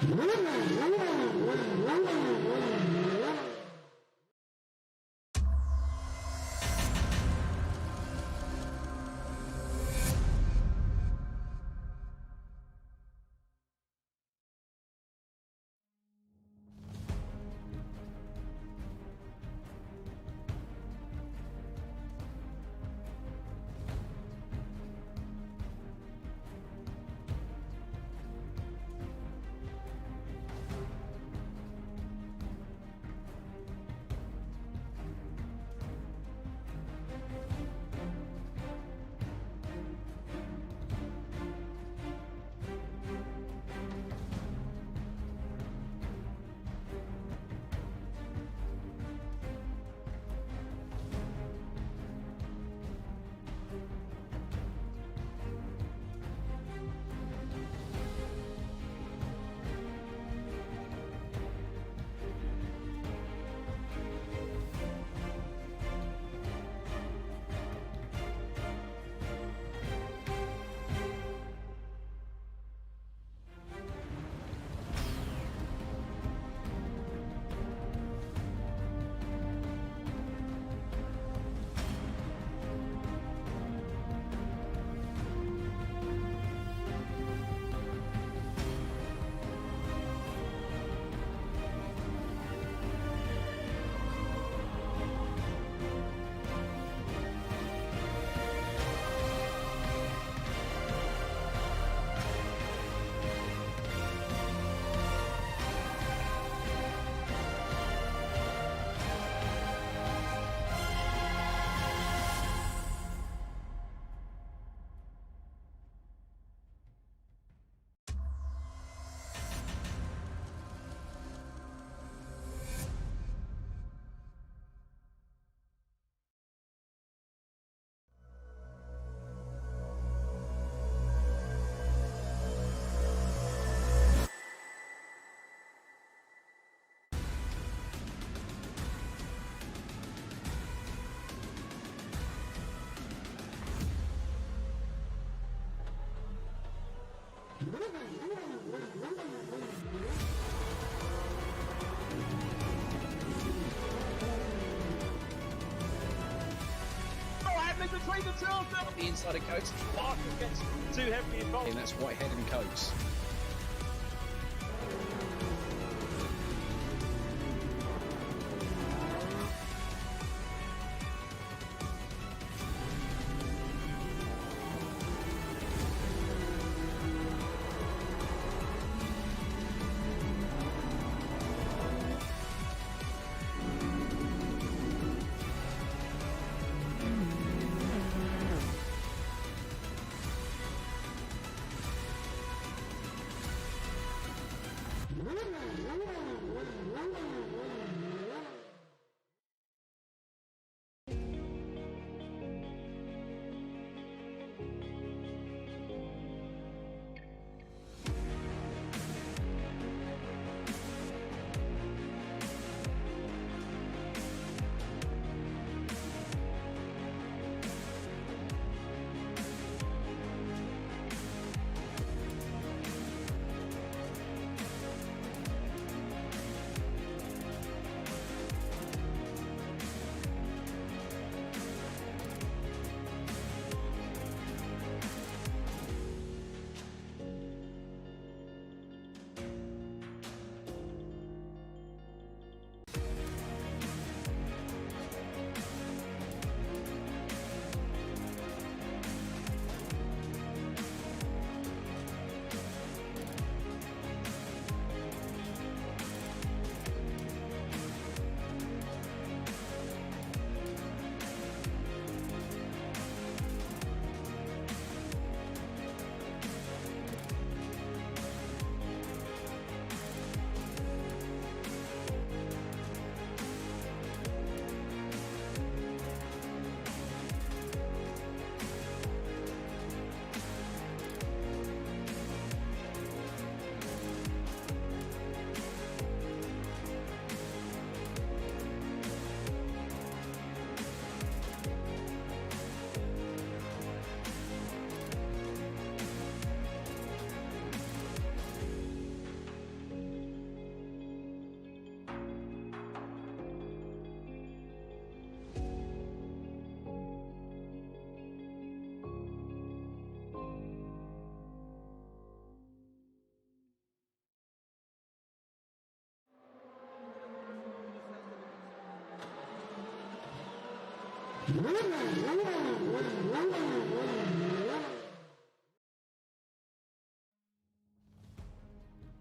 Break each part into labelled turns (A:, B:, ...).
A: Between the two of them. The inside of Coates. Parker gets too heavily involved. And that's Whitehead and Coates.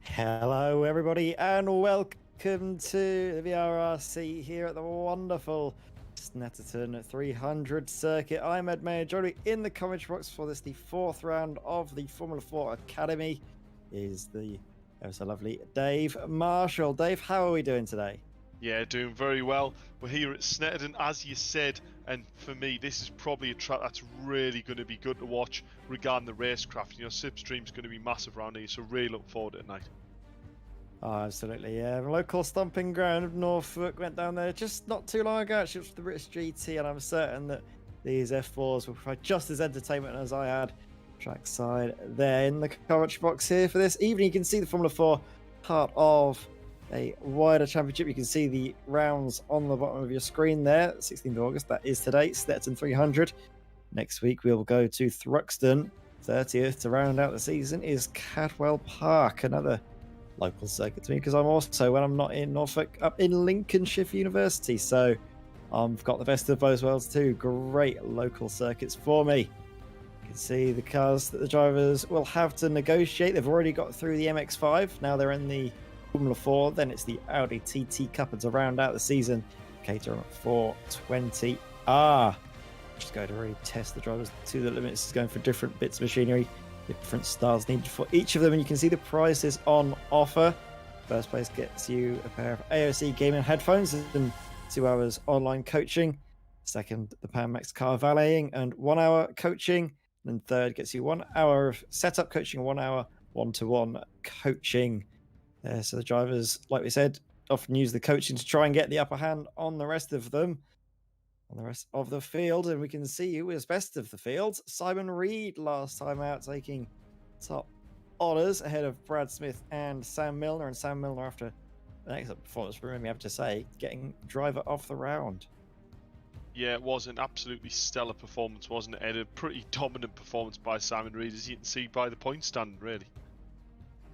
B: Hello everybody and welcome to the VRRC here at the wonderful Snetterton 300 circuit. I'm Ed Mayer, joining me in the commentary box for this, the fourth round of the Formula 4 Academy, is the ever so lovely Dave Marshall. Dave, how are we doing today?
C: Yeah, doing very well. We're here at Snetterton, as you said, and for me, this is probably a track that's really going to be good to watch regarding the racecraft. You know, Slipstream's going to be massive around here, so really look forward to it tonight.
B: Oh, absolutely, yeah. The local stomping ground of Norfolk, went down there just not too long ago, actually, for the British GT, and I'm certain that these F4s will provide just as entertainment as I had trackside there in the commentary box here for this evening. You can see the Formula 4 part of a wider championship. You can see the rounds on the bottom of your screen there. 16th of August, that is today, Snetterton 300. Next week we'll go to Thruxton. 30th to round out the season is Cadwell Park, another local circuit to me, because I'm also, when I'm not in Norfolk, up in Lincolnshire University, so I've got the best of both worlds too. Great local circuits for me. You can see the cars that the drivers will have to negotiate. They've already got through the MX-5, now they're in the Formula 4, then it's the Audi TT Cup, and to round out the season, Caterham 420R. Just going to really test the drivers to the limits. It's going for different bits of machinery, different styles needed for each of them, and you can see the prices on offer. First place gets you a pair of AOC gaming headphones and 2 hours online coaching. Second, the Pan Max car valeting and 1 hour coaching. And third gets you 1 hour of setup coaching, 1 hour one-to-one coaching. So the drivers, like we said, often use the coaching to try and get the upper hand on the rest of them, on the rest of the field. And we can see who is best of the field. Simon Reed last time out, taking top honours ahead of Brad Smith and Sam Milner. And Sam Milner, after an excellent performance from him, you have to say, getting driver of the round.
C: Yeah, it was an absolutely stellar performance, wasn't it, Ed? A pretty dominant performance by Simon Reed, as you can see by the point stand, really.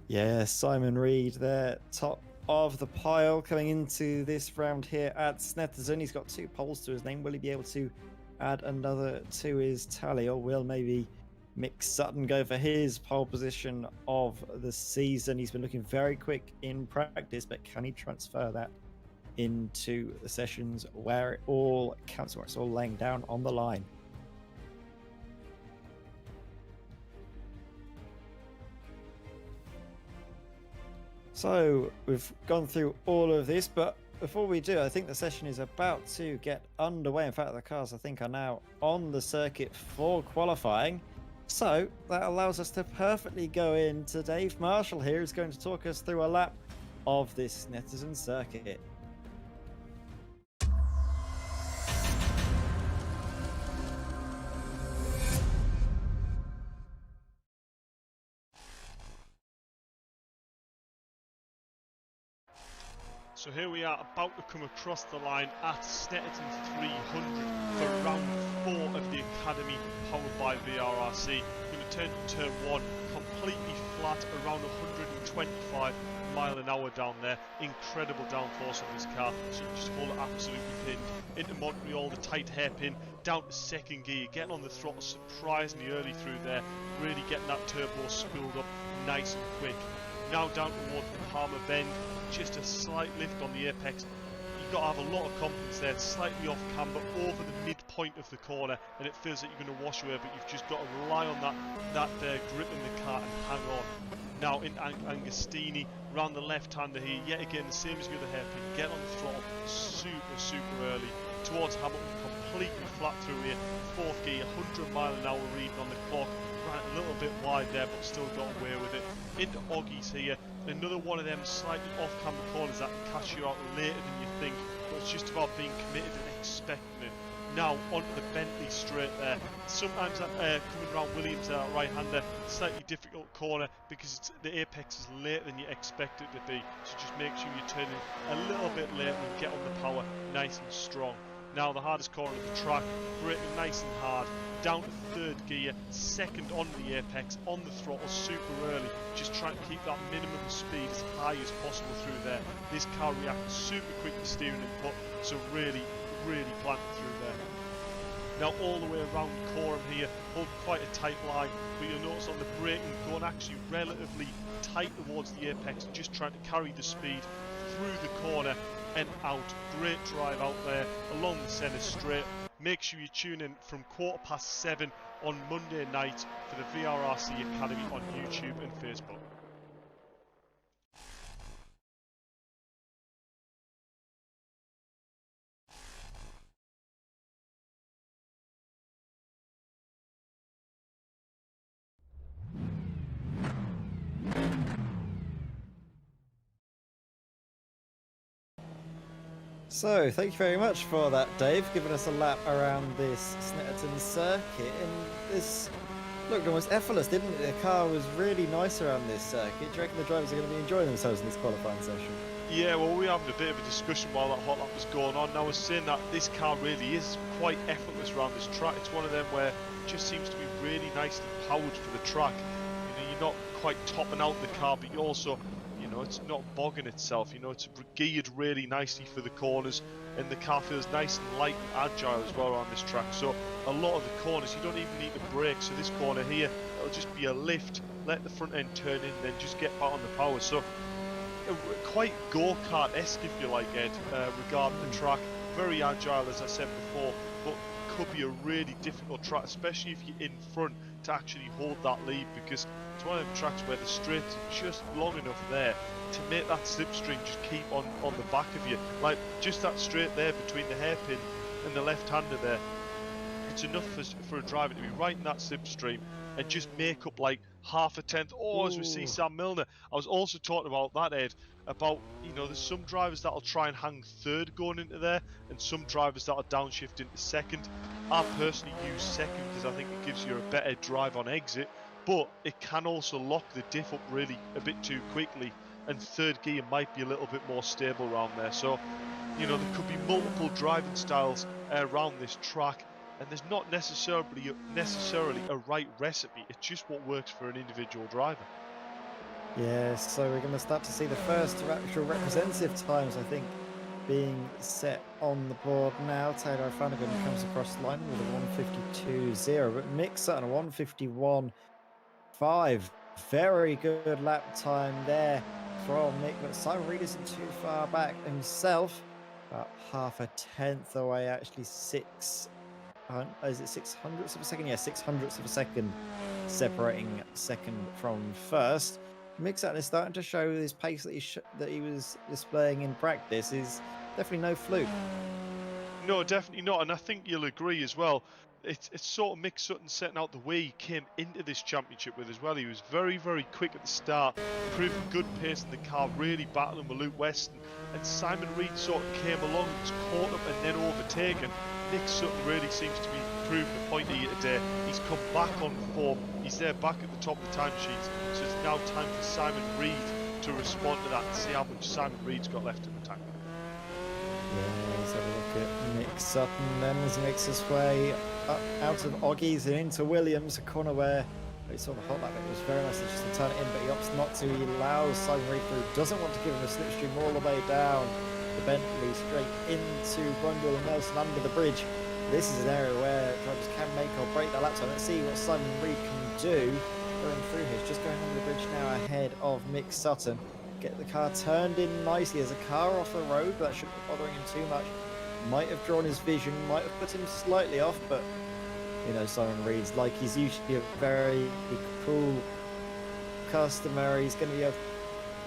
B: Yeah, Simon Reed there, top of the pile coming into this round here at Snetterton. He's got 2 poles to his name. Will he be able to add another to his tally, or will maybe Mick Sutton go for his pole position of the season? He's been looking very quick in practice, but can he transfer that into the sessions where it all counts, where it's all laying down on the line? So we've gone through all of this, but before we do, I think the session is about to get underway. In fact, the cars, I think, are now on the circuit for qualifying. So that allows us to perfectly go into Dave Marshall here, who's going to talk us through a lap of this Snetterton circuit.
C: So here we are, about to come across the line at Snetterton 300 for round 4 of the Academy, powered by VRRC. Going to turn to turn 1, completely flat, around 125 mile an hour down there. Incredible downforce on this car, so you just hold it absolutely pinned. Into Montreal, the tight hairpin, down to second gear, getting on the throttle surprisingly early through there, really getting that turbo spooled up nice and quick. Now down towards the Palmer Bend, just a slight lift on the apex. You've got to have a lot of confidence there, slightly off camber over the midpoint of the corner, and it feels like you're going to wash away, but you've just got to rely on that grip in the car and hang on. Now into Angostini, round the left-hander here, yet again the same as the other hairpin, get on the throttle super early. Towards Hamilton, completely flat through here, 4th gear, 100 mile an hour reading on the clock. Ran a little bit wide there, but still got away with it. Into Oggies here, another one of them slightly off-camber corners that can catch you out later than you think, but it's just about being committed and expecting it. Now onto the Bentley straight there. Sometimes coming around Williams there, right-hander, slightly difficult corner because the apex is later than you expect it to be. So just make sure you turn in a little bit later and get on the power nice and strong. Now the hardest corner of the track, braking nice and hard, down to 3rd gear, 2nd on the apex, on the throttle super early, just trying to keep that minimum speed as high as possible through there. This car reacts super quick to steering input, so really planted through there. Now all the way around Coram here, hold quite a tight line, but you'll notice on the braking, going actually relatively tight towards the apex, and just trying to carry the speed through the corner and out. Great drive out there along the centre straight. Make sure you tune in from 7:15 on Monday night for the VRRC Academy on YouTube and Facebook.
B: So, thank you very much for that, Dave, giving us a lap around this Snetterton circuit. And this looked almost effortless, didn't it? The car was really nice around this circuit. Do you reckon the drivers are going to be enjoying themselves in this qualifying session?
C: Yeah, well, we were having a bit of a discussion while that hot lap was going on, and I was saying that this car really is quite effortless around this track. It's one of them where it just seems to be really nicely powered for the track. You know, you're not quite topping out the car, but you also, you know, it's not bogging itself. You know, it's geared really nicely for the corners, and the car feels nice and light and agile as well on this track. So a lot of the corners, you don't even need to brake. So this corner here, it'll just be a lift, let the front end turn in, then just get back on the power. So quite go-kart-esque, if you like, Ed, regarding the track. Very agile, as I said before, but could be a really difficult track, especially if you're in front, to actually hold that lead, because it's one of them tracks where the straight's just long enough there to make that slipstream just keep on the back of you. Like, just that straight there between the hairpin and the left-hander there, it's enough for a driver to be right in that slipstream and just make up like half a tenth. Oh, as we see Sam Milner. I was also talking about that, Ed, about, you know, there's some drivers that'll try and hang third going into there, and some drivers that'll downshift into second. I personally use second because I think it gives you a better drive on exit, but it can also lock the diff up really a bit too quickly, and third gear might be a little bit more stable around there. So, you know, there could be multiple driving styles around this track, and there's not necessarily a right recipe. It's just what works for an individual driver.
B: Yeah, so we're going to start to see the first actual representative times, I think, being set on the board now. Taylor Flanagan comes across the line with a 152.0, but Mick Sutton a 151.5. Very good lap time there from Mick, but Simon Reed isn't too far back himself. About half a tenth away, actually. Is it 600ths of a second? Yeah, 600ths of a second separating second from first. Mick Sutton is starting to show his pace that he was displaying in practice is definitely no fluke.
C: No, definitely not, and I think you'll agree as well. It's sort of Mick Sutton setting out the way he came into this championship with as well. He was very, very quick at the start, proving good pace in the car, really battling with Weston, and Simon Reed sort of came along, was caught up and then overtaken. Mick Sutton really seems to be proving a point here today. He's come back on form. He's there back at the top of the timesheets. So it's now time for Simon Reed to respond to that and see how much Simon Reed's got left in the tank.
B: Yeah, let's have a look at Mick Sutton then as he makes his way up out of Oggies and into Williams, a corner where he saw the hot lap. It was very nice just to turn it in, but he opts not to. He allows Simon Reed through, doesn't want to give him a slipstream all the way down the Bentley straight into Brundle and Nelson under the bridge. This is an area where drivers can make or break their lap time. Let's see what Simon Reed can do going through here. He's just going under the bridge now ahead of Mick Sutton. Get the car turned in nicely. There's a car off the road, but that shouldn't be bothering him too much. Might have drawn his vision, might have put him slightly off, but you know, Simon Reed's like he's usually a very cool customer. He's going to be able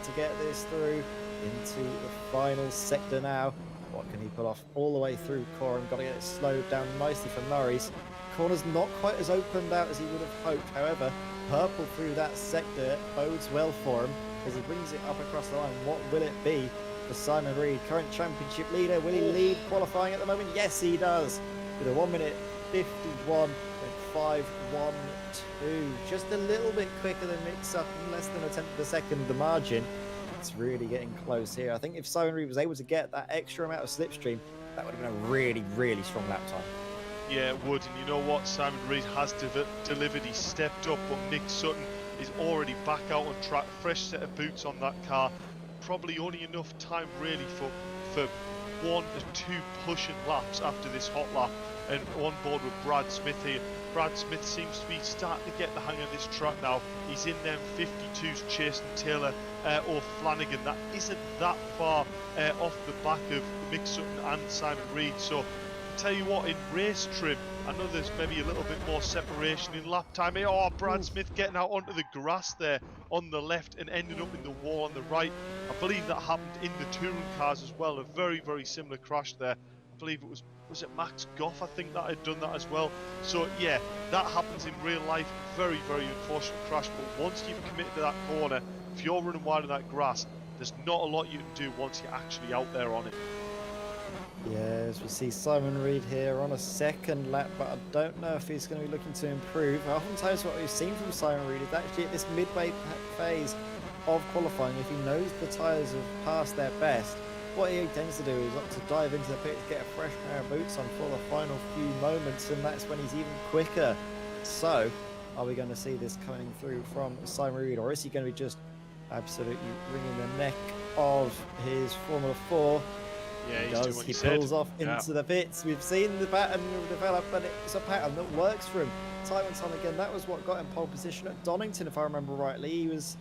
B: to get this through into the final sector now. What can he pull off all the way through Coram? Got to get it slowed down nicely for Norris. Corner's not quite as opened out as he would have hoped. However, purple through that sector bodes well for him as he brings it up across the line. What will it be for Simon Reed, current championship leader? Will he lead qualifying at the moment? Yes, he does. With a 1 minute 51.512. Just a little bit quicker than Mick Sutton, less than a tenth of a second the margin. It's really getting close here. I think if Simon Reed was able to get that extra amount of slipstream, that would have been a really, really strong lap time.
C: Yeah, it would, and you know what? Simon Reed has delivered. He stepped up, but Mick Sutton is already back out on track. Fresh set of boots on that car. Probably only enough time really for 1 or 2 pushing laps after this hot lap, and on board with Brad Smith here. Brad Smith seems to be starting to get the hang of this track now. He's in them 52s chasing Taylor or Flanagan. That isn't that far off the back of Mick Sutton and Simon Reed. So, I tell you what, in race trim, I know there's maybe a little bit more separation in lap time. Oh, Brad Smith getting out onto the grass there on the left and ending up in the wall on the right. I believe that happened in the touring cars as well. A very, very similar crash there. I believe it was it Max Goff, I think, that had done that as well. So yeah, that happens in real life. Very, very unfortunate crash. But once you've committed to that corner, if you're running wide on that grass, there's not a lot you can do once you're actually out there on it.
B: Yeah, as we see Simon Reed here on a second lap, but I don't know if he's going to be looking to improve. Oftentimes what we've seen from Simon Reed is actually at this midway phase of qualifying, if he knows the tyres have passed their best, what he tends to do is opt to dive into the pit to get a fresh pair of boots on for the final few moments, and that's when he's even quicker. So, are we going to see this coming through from Simon Reed, or is he going to be just absolutely wringing the neck of his Formula 4?
C: Yeah,
B: he does. He pulls off into the pits. We've seen the pattern develop, but it's a pattern that works for him time and time again. That was what got him pole position at Donington, if I remember rightly. He was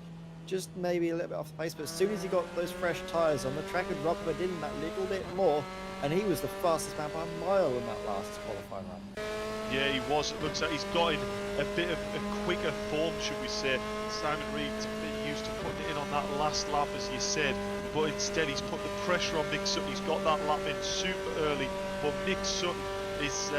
B: just maybe a little bit off the pace, but as soon as he got those fresh tyres on, the track had rubbered in that little bit more, and he was the fastest man by a mile in that last qualifying run.
C: Yeah, he was. It looks like he's got in a bit of a quicker form, should we say. Simon Reed's been used to putting it in on that last lap, as you said, but instead he's put the pressure on Mick Sutton. He's got that lap in super early, but Mick Sutton is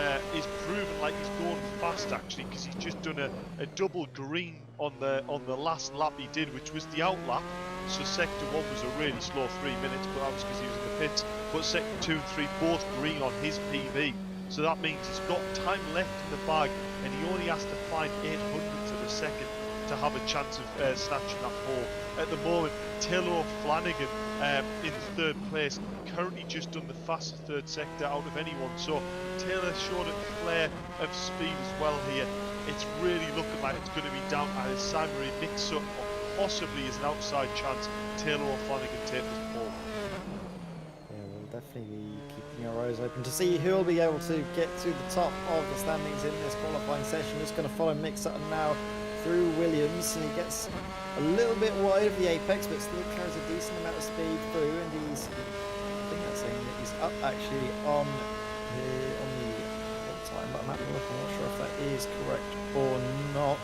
C: proven like he's going fast, actually, because he's just done a double green on the last lap he did, which was the out lap. So sector 1 was a really slow 3 minutes, but that was because he was in the pits. But sector 2 and 3 both green on his PB. So that means he's got time left in the bag, and he only has to find 800ths of a second to have a chance of snatching that pole. At the moment, Taylor Flanagan in 3rd place, currently just done the fastest 3rd sector out of anyone. So Taylor showed a flare of speed as well here. It's really looking like it's going to be down to either Simon Reed, Mick Sutton, or possibly as an outside chance, Taylor or Flanagan take this pole.
B: Yeah, we'll definitely be keeping our eyes open to see who will be able to get to the top of the standings in this qualifying session. Just going to follow Mick Sutton now through Williams, and he gets a little bit wide of the apex, but still carries a decent amount of speed through, and he's, I think that's saying that he's up actually on the time, but I'm not sure if that is correct or not.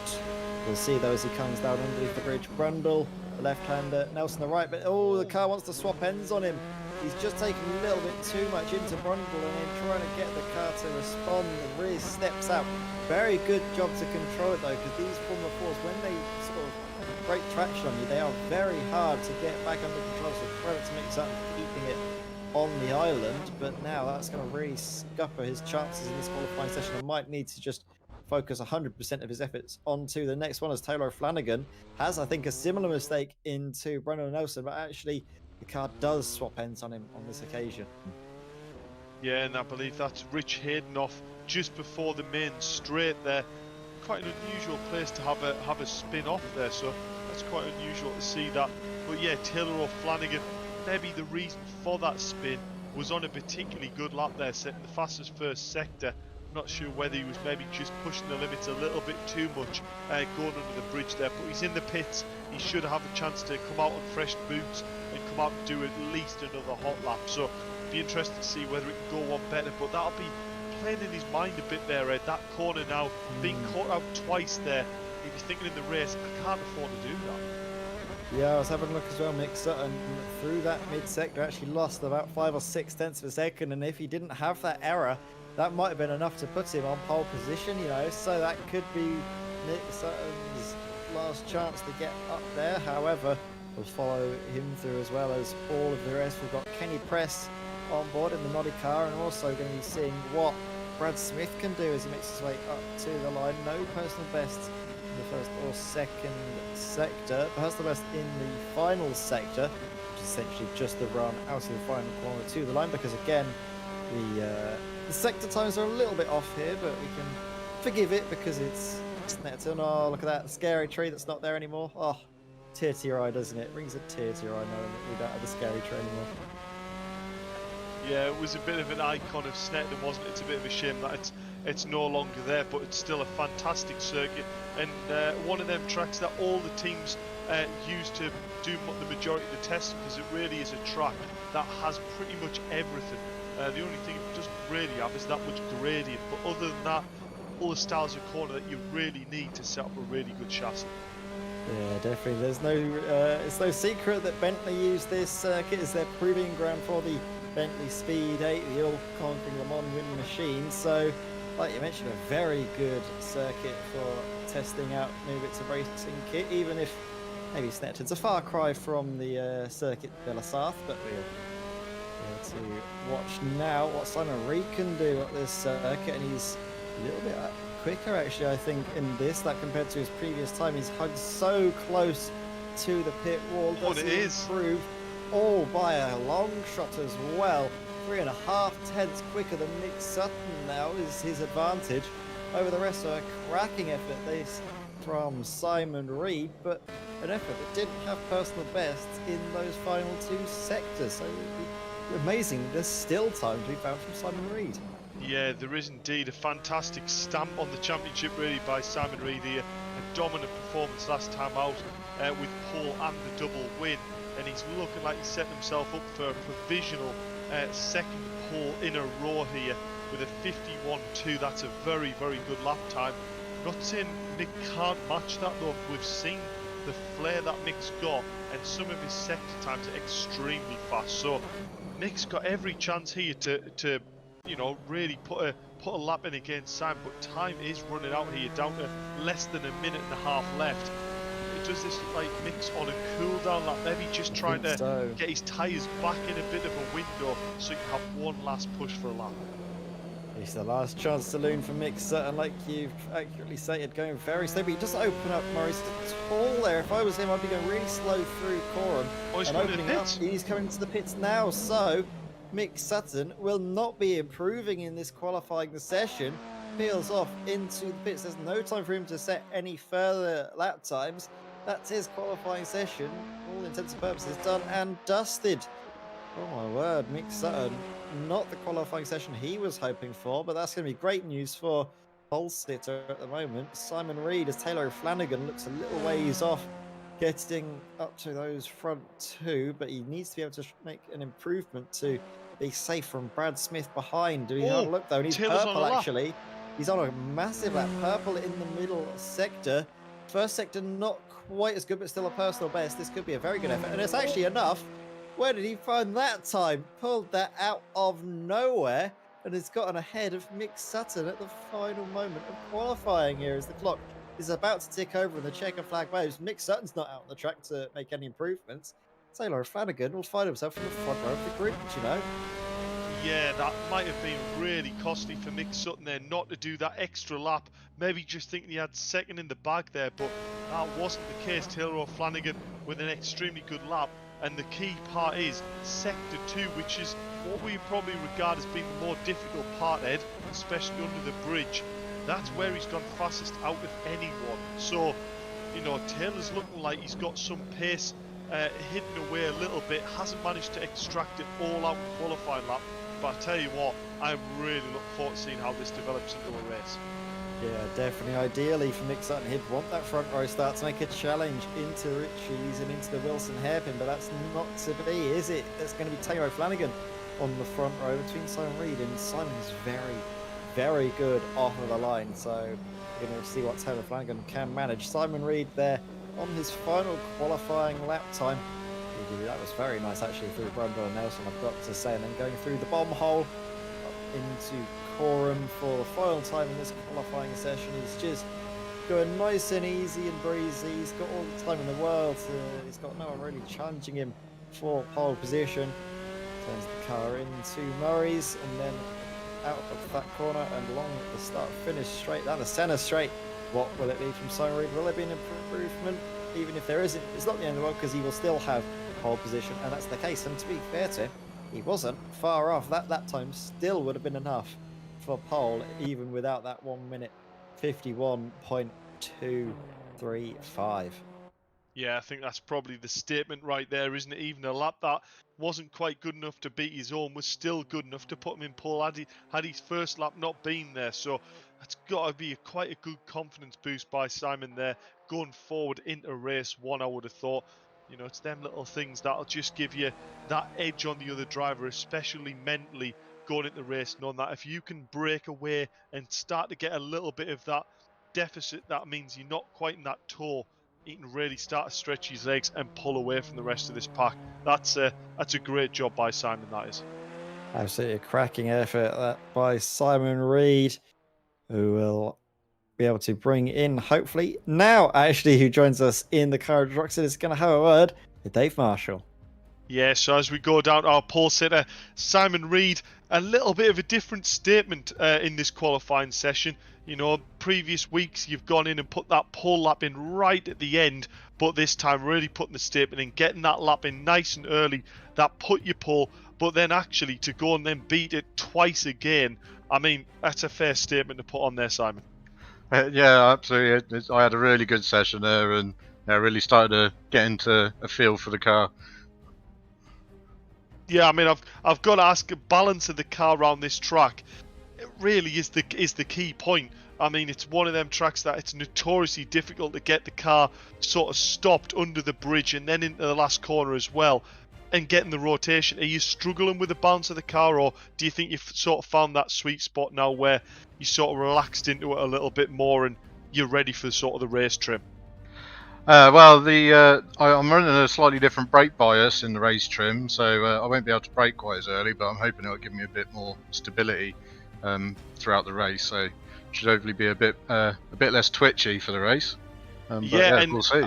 B: We'll see though as he comes down underneath the bridge. Brundle, the left-hander, Nelson the right, but oh, the car wants to swap ends on him. He's just taken a little bit too much into Brundle, and then trying to get the car to respond and really steps out. Very good job to control it though, because these Formula 4s, when they sort of break traction on you, they are very hard to get back under control. So credit to Mick Sutton for keeping it on the island, but now that's going to really scupper his chances in this qualifying session. I might need to just focus 100% of his efforts onto the next one, as Taylor Flanagan has, I think, a similar mistake into Brendan Nelson, but actually the car does swap ends on him on this occasion.
C: Yeah, and I believe that's Rich Hayden off just before the main straight there. Quite an unusual place to have a spin off there, so that's quite unusual to see that. But yeah, Taylor O'Flanagan, maybe the reason for that spin was on a particularly good lap there, setting the fastest first sector. I'm not sure whether he was maybe just pushing the limits a little bit too much going under the bridge there, but he's in the pits. He should have a chance to come out on fresh boots and come out and do at least another hot lap. So be interested to see whether it can go one better, but that'll be playing in his mind a bit there, Ed. That corner now, being caught out twice there, he'd be thinking in the race, I can't afford to do that.
B: Yeah, I was having a look as well. Mick Sutton through that mid-sector actually lost about 5 or 6 tenths of a second, and if he didn't have that error, that might have been enough to put him on pole position, you know, so that could be Mick Sutton's last chance to get up there. However, we'll follow him through as well as all of the rest. We've got Kenny Press on board in the Noddy car, and also going to be seeing what Brad Smith can do as he makes his way up to the line. No personal best in the first or second sector. Personal best in the final sector, which is essentially just the run out of the final corner to the line, because again, the sector times are a little bit off here, but we can forgive it because it's Snetterton. Oh, look at that scary tree that's not there anymore. Oh, tear to your eye, doesn't it? Brings a tear to your eye knowing that we don't have the scary tree anymore.
C: Yeah, it was a bit of an icon of Snetterton, wasn't it? It's a bit of a shame that it's no longer there, but it's still a fantastic circuit, and one of them tracks that all the teams use to do the majority of the testing, because it really is a track that has pretty much everything. The only thing it doesn't really have is that much gradient, but other than that, all the styles of corner that you really need to set up a really good chassis.
B: Yeah, definitely. There's no, it's no secret that Bentley used this circuit as their proving ground for the Bentley Speed 8, the all-conquering Le Mans winning machine. So, like you mentioned, a very good circuit for testing out new bits of racing kit, even if maybe Snetterton's a far cry from the circuit de la Sarthe, but we'll to watch now what Simon Reed can do at this circuit, and he's a little bit quicker actually, I think, in this, that compared to his previous time. He's hugged so close to the pit wall. Does he improve all by a long shot as well? 3.5 tenths quicker than Mick Sutton now is his advantage over the rest. Of a cracking effort this from Simon Reed, but an effort that didn't have personal bests in those final 2 sectors. So amazing, there's still time to be found from Simon Reed.
C: Yeah, there is indeed a fantastic stamp on the championship really by Simon Reed here. A dominant performance last time out with pole and the double win, and he's looking like he's setting himself up for a provisional second pole in a row here with a 51.2. That's a very, very good lap time. Not saying Mick can't match that though. We've seen the flair that Mick's got, and some of his sector times are extremely fast. So Mick's got every chance here to you know, really put a lap in against Sam, but time is running out here, down to less than 1.5 minutes left. Does this look like Mick's on a cool down lap, maybe just trying to get his tyres back in a bit of a window so you can have one last push for a lap?
B: It's the last chance saloon for Mick Sutton, like you've accurately stated, going very slow, but he does open up Murray's tall there. If I was him, I'd be going really slow through Coram and opening up. He's coming to the pits now, so Mick Sutton will not be improving in this qualifying session. Peels off into the pits. There's no time for him to set any further lap times. That's his qualifying session, all intents and purposes, done and dusted. Oh my word, Mick Sutton, not the qualifying session he was hoping for, but that's going to be great news for pole sitter at the moment. Simon Reed, as Taylor Flanagan looks a little ways off, getting up to those front 2, but he needs to be able to make an improvement to be safe from Brad Smith behind. Do we have a look though? And he's purple actually. He's on a massive lap, purple in the middle sector. First sector not quite as good, but still a personal best. This could be a very good effort, and it's actually enough. Where did he find that time? Pulled that out of nowhere, and has gotten ahead of Mick Sutton at the final moment of qualifying here as the clock is about to tick over and the checker flag waves. Mick Sutton's not out on the track to make any improvements. Taylor Flanagan will find himself in the front row of the grid, you know.
C: Yeah, that might have been really costly for Mick Sutton there not to do that extra lap. Maybe just thinking he had second in the bag there, but that wasn't the case. Taylor O'Flanagan with an extremely good lap. And the key part is Sector 2, which is what we probably regard as being the more difficult part, Ed, especially under the bridge. That's where he's gone fastest out of anyone. So, you know, Taylor's looking like he's got some pace hidden away a little bit, hasn't managed to extract it all out in qualifying lap. But I tell you what, I really look forward to seeing how this develops into a race.
B: Yeah, definitely. Ideally for Mick Sutton, he'd want that front row start to make a challenge into Ritchie's and into the Wilson hairpin, but that's not to be, is it? That's going to be Taylor Flanagan on the front row between Simon Reed, and Simon's very, very good off of the line, so we're going to see what Taylor Flanagan can manage. Simon Reed there on his final qualifying lap time. That was very nice actually through Brundle and Nelson, I've got to say, and then going through the bomb hole up into Coram for the final time in this qualifying session. He's just going nice and easy and breezy. He's got all the time in the world. He's got no one really challenging him for pole position. Turns the car into Murray's and then out of that corner and along the start finish straight down the centre straight. What will it be from Simon Reed? Will there be an improvement? Even if there isn't, it's not the end of the world because he will still have pole position, and that's the case. And to be fair to him, he wasn't far off. That lap time still would have been enough for pole, even without that 1 minute 51.235.
C: Yeah, I think that's probably the statement right there, isn't it? Even a lap that wasn't quite good enough to beat his own was still good enough to put him in pole had his first lap not been there. So that's got to be quite a good confidence boost by Simon there going forward into race one, I would have thought. You know, it's them little things that'll just give you that edge on the other driver, especially mentally going into race, knowing that if you can break away and start to get a little bit of that deficit, that means you're not quite in that tow. He can really start to stretch his legs and pull away from the rest of this pack. That's a great job by Simon, that is.
B: Absolutely a cracking effort by Simon Reed, who will be able to bring in, hopefully, now actually, who joins us in the Courage Rocks is going to have a word with Dave Marshall.
C: Yeah, so as we go down to our pole sitter, Simon Reed, a little bit of a different statement in this qualifying session. You know, previous weeks you've gone in and put that pole lap in right at the end, but this time really putting the statement in, getting that lap in nice and early, that put your pole, but then actually to go and then beat it twice again, I mean, that's a fair statement to put on there, Simon.
D: Yeah, absolutely. I had a really good session there, and I really started to get into a feel for the car.
C: Yeah, I mean, I've got to ask, balance of the car around this track, it really is the key point. I mean, it's one of them tracks that it's notoriously difficult to get the car sort of stopped under the bridge and then into the last corner as well, and getting the rotation. Are you struggling with the balance of the car, or do you think you've sort of found that sweet spot now where you sort of relaxed into it a little bit more and you're ready for sort of the race trim?
D: Well, I'm running a slightly different brake bias in the race trim, so I won't be able to brake quite as early, but I'm hoping it'll give me a bit more stability throughout the race, so should hopefully be a bit less twitchy for the race.
C: Yeah, and
D: we'll see.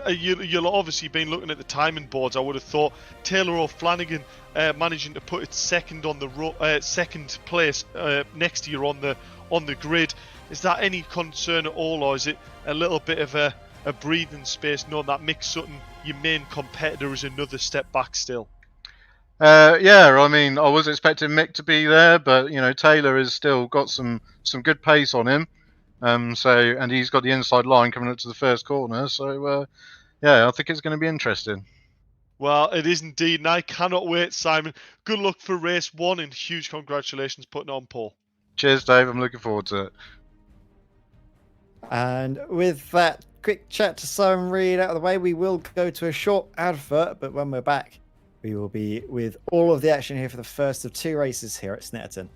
C: You'll obviously been looking at the timing boards. I would have thought Taylor O'Flanagan managing to put it second on the second place next year on the grid. Is that any concern at all, or is it a little bit of a breathing space knowing that Mick Sutton, your main competitor, is another step back still?
D: Yeah, I mean, I was expecting Mick to be there, but you know, Taylor has still got some good pace on him. And he's got the inside line coming up to the first corner. So yeah, I think it's going to be interesting.
C: Well, it is indeed, and I cannot wait, Simon. Good luck for race one, and huge congratulations putting on pole.
D: Cheers, Dave. I'm looking forward to it.
B: And with that quick chat to Simon Reed out of the way, we will go to a short advert, but when we're back, we will be with all of the action here for the first of two races here at Snetterton.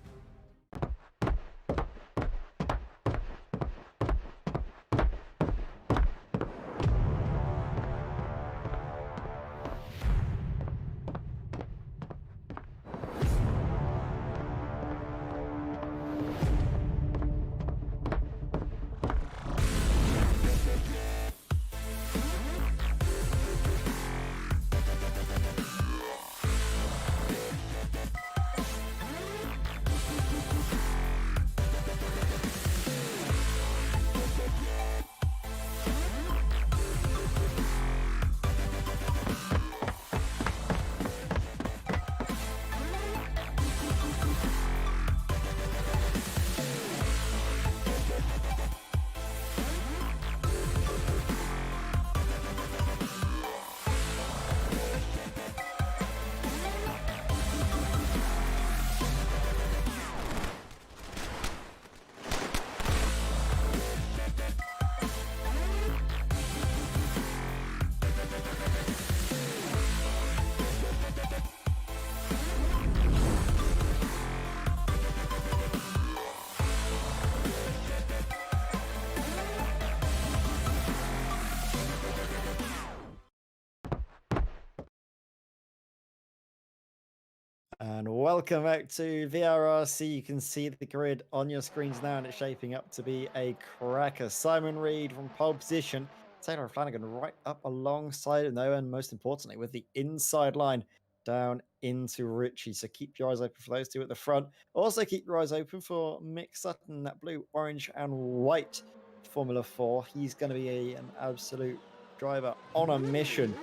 B: And welcome back to VRRC. You can see the grid on your screens now, and it's shaping up to be a cracker. Simon Reed from pole position, Taylor Flanagan right up alongside him, though, and most importantly, with the inside line down into Ritchie. So keep your eyes open for those two at the front. Also keep your eyes open for Mick Sutton, that blue, orange, and white Formula 4. He's going to be an absolute driver on a mission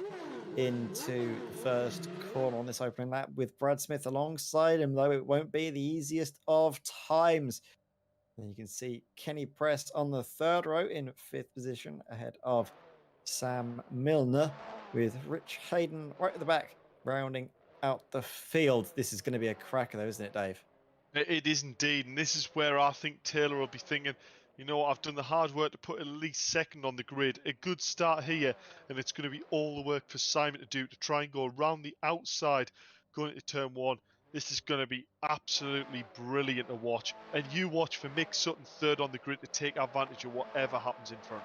B: into the first corner on this opening lap with Brad Smith alongside him, though it won't be the easiest of times. And you can see Kenny Press on the third row in fifth position ahead of Sam Milner, with Rich Hayden right at the back, rounding out the field. This is going to be a cracker though, isn't it, Dave?
C: It is indeed, and this is where I think Taylor will be thinking, you know, I've done the hard work to put at least second on the grid. A good start here, and it's going to be all the work for Simon to do to try and go around the outside going into turn one. This is going to be absolutely brilliant to watch. And you watch for Mick Sutton third on the grid to take advantage of whatever happens in front.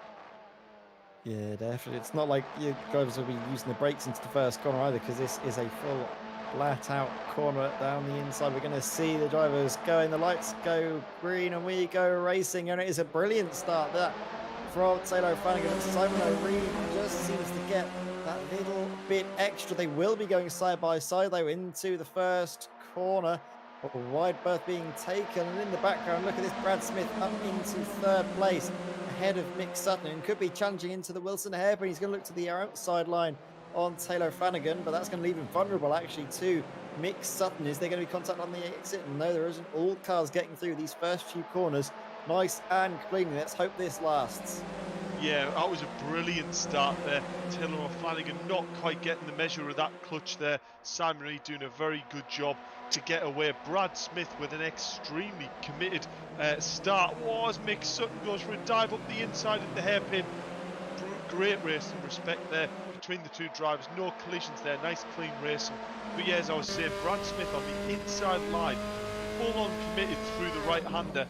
B: Yeah, definitely. It's not like your drivers will be using the brakes into the first corner either, because this is a full flat out corner down the inside. We're going to see the drivers going, the lights go green, and we go racing. And it is a brilliant start that from Taylor Flanagan. Simon O'Reilly just seems to get that little bit extra. They will be going side by side though into the first corner. A wide berth being taken, and in the background, look at this, Brad Smith up into third place ahead of Mick Sutton, and could be challenging into the Wilson hairpin. He's going to look to the outside line on Taylor Flanagan, but that's going to leave him vulnerable actually to Mick Sutton. Is there going to be contact on the exit? No, there isn't. All cars getting through these first few corners nice and cleanly. Let's hope this lasts.
C: Yeah, that was a brilliant start there. Taylor O'Flanagan not quite getting the measure of that clutch there. Simon Reed doing a very good job to get away. Brad Smith with an extremely committed start. As Mick Sutton goes for a dive up the inside of the hairpin. Great racing respect there between the two drivers. No collisions there. Nice clean racing. But yeah, as I was saying, Brad Smith on the inside line, full on committed through the right-hander.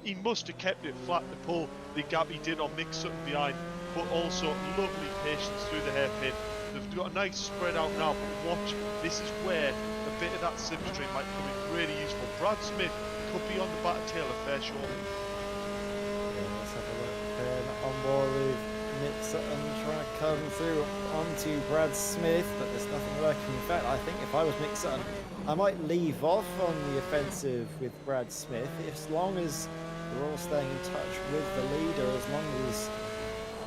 C: He must have kept it flat to pull the gap he did on Mick Sutton behind, but also lovely patience through the hairpin. They've got a nice spread out now, but watch, this is where a bit of that slipstream might come in really useful. Brad Smith could be on the back of Taylor fair shortly.
B: Yeah, let's have a look on board with Mick Sutton trying to come through onto Brad Smith, but there's nothing working. In fact, I think if I was Mick Sutton, I might leave off on the offensive with Brad Smith, as long as we're all staying in touch with the leader, as long as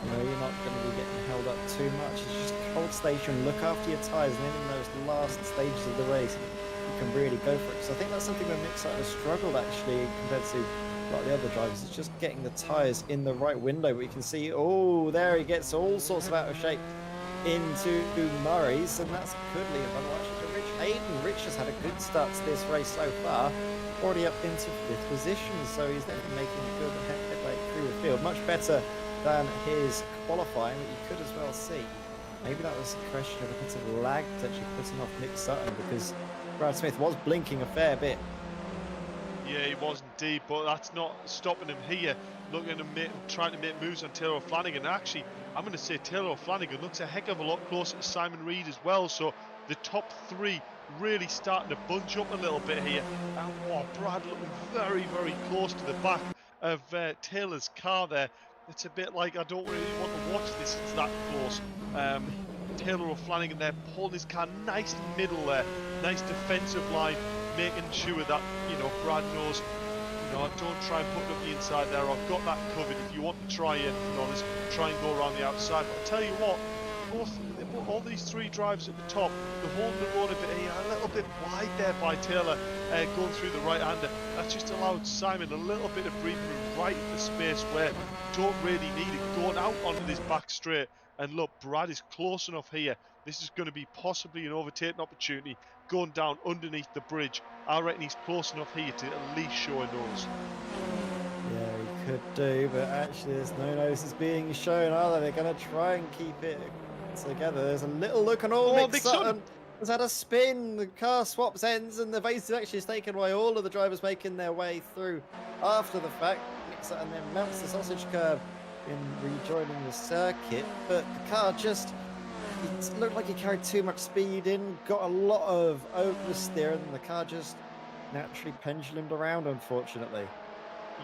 B: you're not going to be getting held up too much. It's just hold station, look after your tyres, and then in those last stages of the race, you can really go for it. So I think that's something where Mick Sutton has struggled actually compared to a lot of the other drivers. It's just getting the tyres in the right window. But you can see, oh, there he gets all sorts of out of shape into Murray's, and that's could lead him actually to Rich Hayden. Rich has had a good start to this race so far, already up into 5th position, so he's definitely making a good headway through the field. Much better than his qualifying, but you could as well see maybe that was a question of a bit of lag potentially putting off Mick Sutton, because Brad Smith was blinking a fair bit.
C: Yeah, he was indeed, but that's not stopping him here. Looking at him trying to make moves on Taylor O'Flanagan. Actually, I'm going to say Taylor O'Flanagan looks a heck of a lot closer to Simon Reed as well. So the top three really starting to bunch up a little bit here. And Brad looking very, very close to the back of Taylor's car there. It's a bit like I don't really want to watch this. It's that close. Taylor O'Flanagan there pulling his car nice in the middle there. Nice defensive line, making sure that, Brad knows, don't try and put it up the inside there. I've got that covered. If you want to try and, try and go around the outside. But I'll tell you what, all these three drivers at the top, they're holding the road a little bit wide there by Taylor, going through the right-hander. That's just allowed Simon a little bit of breathing room right in the space where don't really need it, going out onto this back straight. And look, Brad is close enough here. This is going to be possibly an overtaking opportunity going down underneath the bridge. I reckon he's close enough here to at least show a nose.
B: Yeah, he could do, but actually there's no noses being shown, are they? They're going to try and keep it together. There's a little look on all. Mick Sutton has had a spin. The car swaps ends, and the base actually is taken by all of the drivers making their way through after the fact. Mick Sutton then mounts the sausage curve in rejoining the circuit, but the car just, it looked like he carried too much speed in, got a lot of oversteer, and the car just naturally pendulumed around, unfortunately.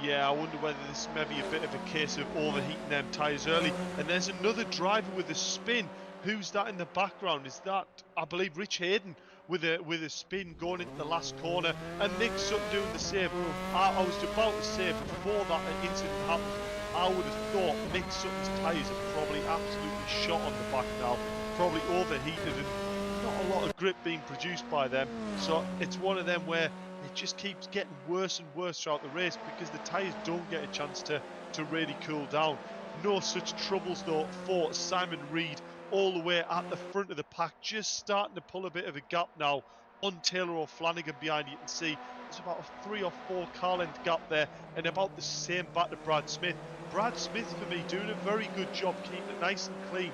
C: Yeah, I wonder whether this may be a bit of a case of overheating them tyres early. And there's another driver with a spin. Who's that in the background? Is that, I believe, Rich Hayden with a spin going into the last corner, and Mick Sutton doing the same. I was about to say, before that incident happened, I would have thought Mick Sutton's tyres are probably absolutely shot on the back now, probably overheated, and not a lot of grip being produced by them. So it's one of them where it just keeps getting worse and worse throughout the race because the tyres don't get a chance to really cool down. No such troubles though for Simon Reed all the way at the front of the pack, just starting to pull a bit of a gap now on Taylor O'Flanagan behind. You can see there's about a 3 or 4 car length gap there, and about the same back to Brad Smith. Brad Smith, for me, doing a very good job keeping it nice and clean.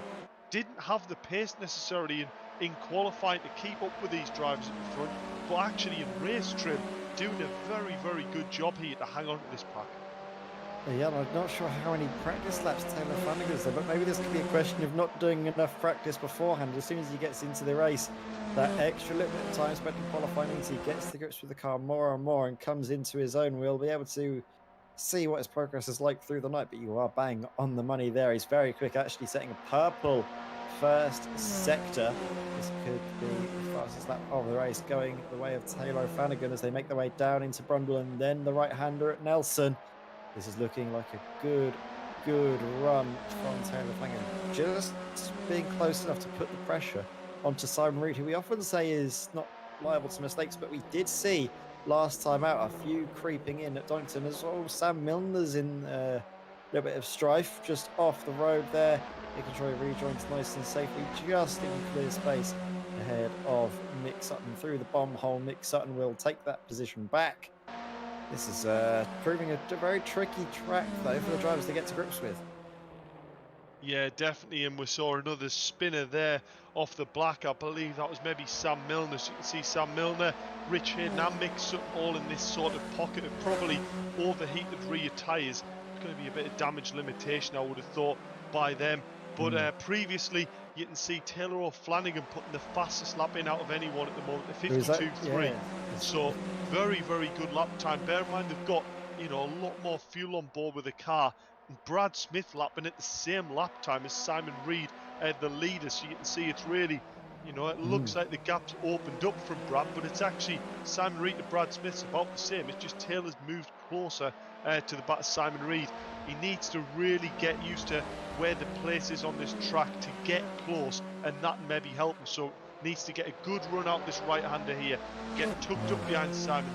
C: Didn't have the pace necessarily in qualifying to keep up with these drivers at the front, but actually in race trim, doing a very, very good job here to hang on to this pack.
B: Yeah, I'm not sure how many practice laps Taylor Flanagan's there, but maybe this could be a question of not doing enough practice beforehand. As soon as he gets into the race, that extra little bit of time spent in qualifying means he gets to grips with the car more and more and comes into his own. We'll be able to see what his progress is like through the night, but you are bang on the money there. He's very quick, actually setting a purple first sector. This could be the fastest lap of the race, going the way of Taylor Flanagan as they make their way down into Brundle and then the right-hander at Nelson. This is looking like a good run from Taylor Flanagan. Just being close enough to put the pressure onto Simon Reed, who we often say is not liable to mistakes, but we did see last time out a few creeping in at Donington as well. Sam Milner's in a little bit of strife just off the road there, making sure he rejoins nice and safely, just in clear space ahead of Mick Sutton through the bomb hole. Mick Sutton will take that position back. This is proving a very tricky track, though, for the drivers to get to grips with.
C: Yeah, definitely, and we saw another spinner there off the black. I believe that was maybe Sam Milner. So you can see Sam Milner, Rich Hayden and Mick Sutton all in this sort of pocket of probably overheated rear tyres. It's going to be a bit of damage limitation, I would have thought, by them. But previously, you can see Taylor O'Flanagan putting the fastest lap in out of anyone at the moment, the 52.3. Yeah. So very, very good lap time. Bear in mind they've got, you know, a lot more fuel on board with the car. And Brad Smith lapping at the same lap time as Simon Reed, the leader. So you can see it's really, you know, it looks like the gap's opened up from Brad, but it's actually Simon Reed to Brad Smith's about the same. It's just Taylor's moved closer to the back of Simon Reed. He needs to really get used to where the place is on this track to get close, and that maybe help him. So needs to get a good run out this right-hander here, get tucked up behind Simon,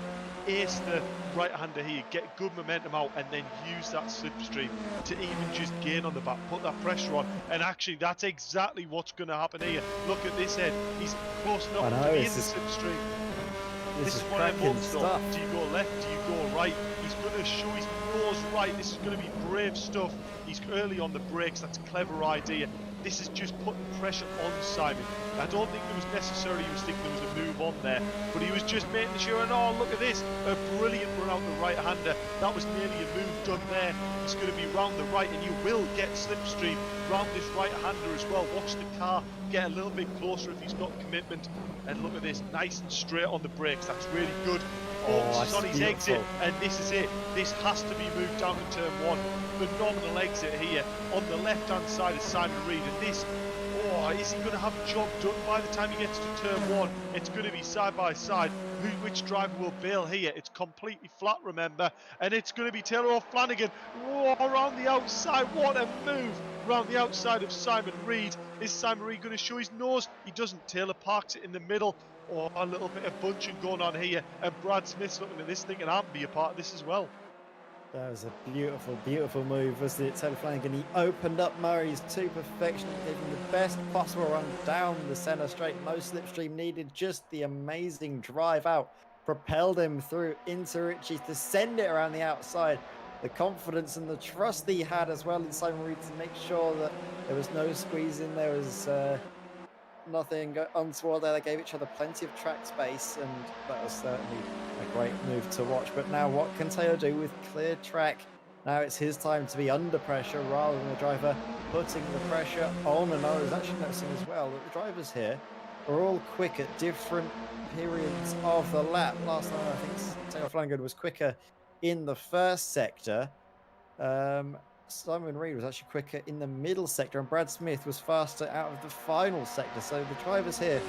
C: ace the right-hander here, get good momentum out, and then use that slipstream to even just gain on the back, put that pressure on. And actually, that's exactly what's going to happen here. Look at this head. He's close enough to be in the slipstream. This is one of them stuff. Do you go left? Do you go right? He's going to show his nose right. This is going to be brave stuff. He's early on the brakes. That's a clever idea. This is just putting pressure on Simon. I don't think there was necessarily, he was thinking there was a move on there, but he was just making sure, and oh, look at this, a brilliant run out the right-hander. That was nearly a move done there. It's going to be round the right, and you will get slipstream round this right-hander as well. Watch the car get a little bit closer if he's got commitment. And look at this, nice and straight on the brakes. That's really good. Focuses on his exit, and this is it. This has to be moved down to turn 1. Phenomenal exit here on the left-hand side of Simon Reed, and this, is he going to have a job done by the time he gets to turn 1? It's going to be side by side. Which driver will bail here? It's completely flat, remember, and it's going to be Taylor O'Flanagan. Around the outside, what a move! Around the outside of Simon Reed. Is Simon Reed going to show his nose? He doesn't. Taylor parks it in the middle. A little bit of bunching going on here, and Brad Smith's looking at this thinking, I can be a part of this as well.
B: That was a beautiful move, wasn't it? Taylor Flanagan, he opened up Murray's to perfection, gave him the best possible run down the centre straight, no slipstream needed, just the amazing drive out, propelled him through into Ritchie to send it around the outside. The confidence and the trust that he had as well in Simon Reed to make sure that there was no squeezing, there was nothing untoward there. They gave each other plenty of track space, and that was certainly a great move to watch. But now what can Taylor do with clear track? Now it's his time to be under pressure rather than the driver putting the pressure on. And I was actually noticing as well that the drivers here are all quick at different periods of the lap. Last time I think Taylor Flanagan was quicker in the first sector. Simon Reed was actually quicker in the middle sector, and Brad Smith was faster out of the final sector. So the drivers here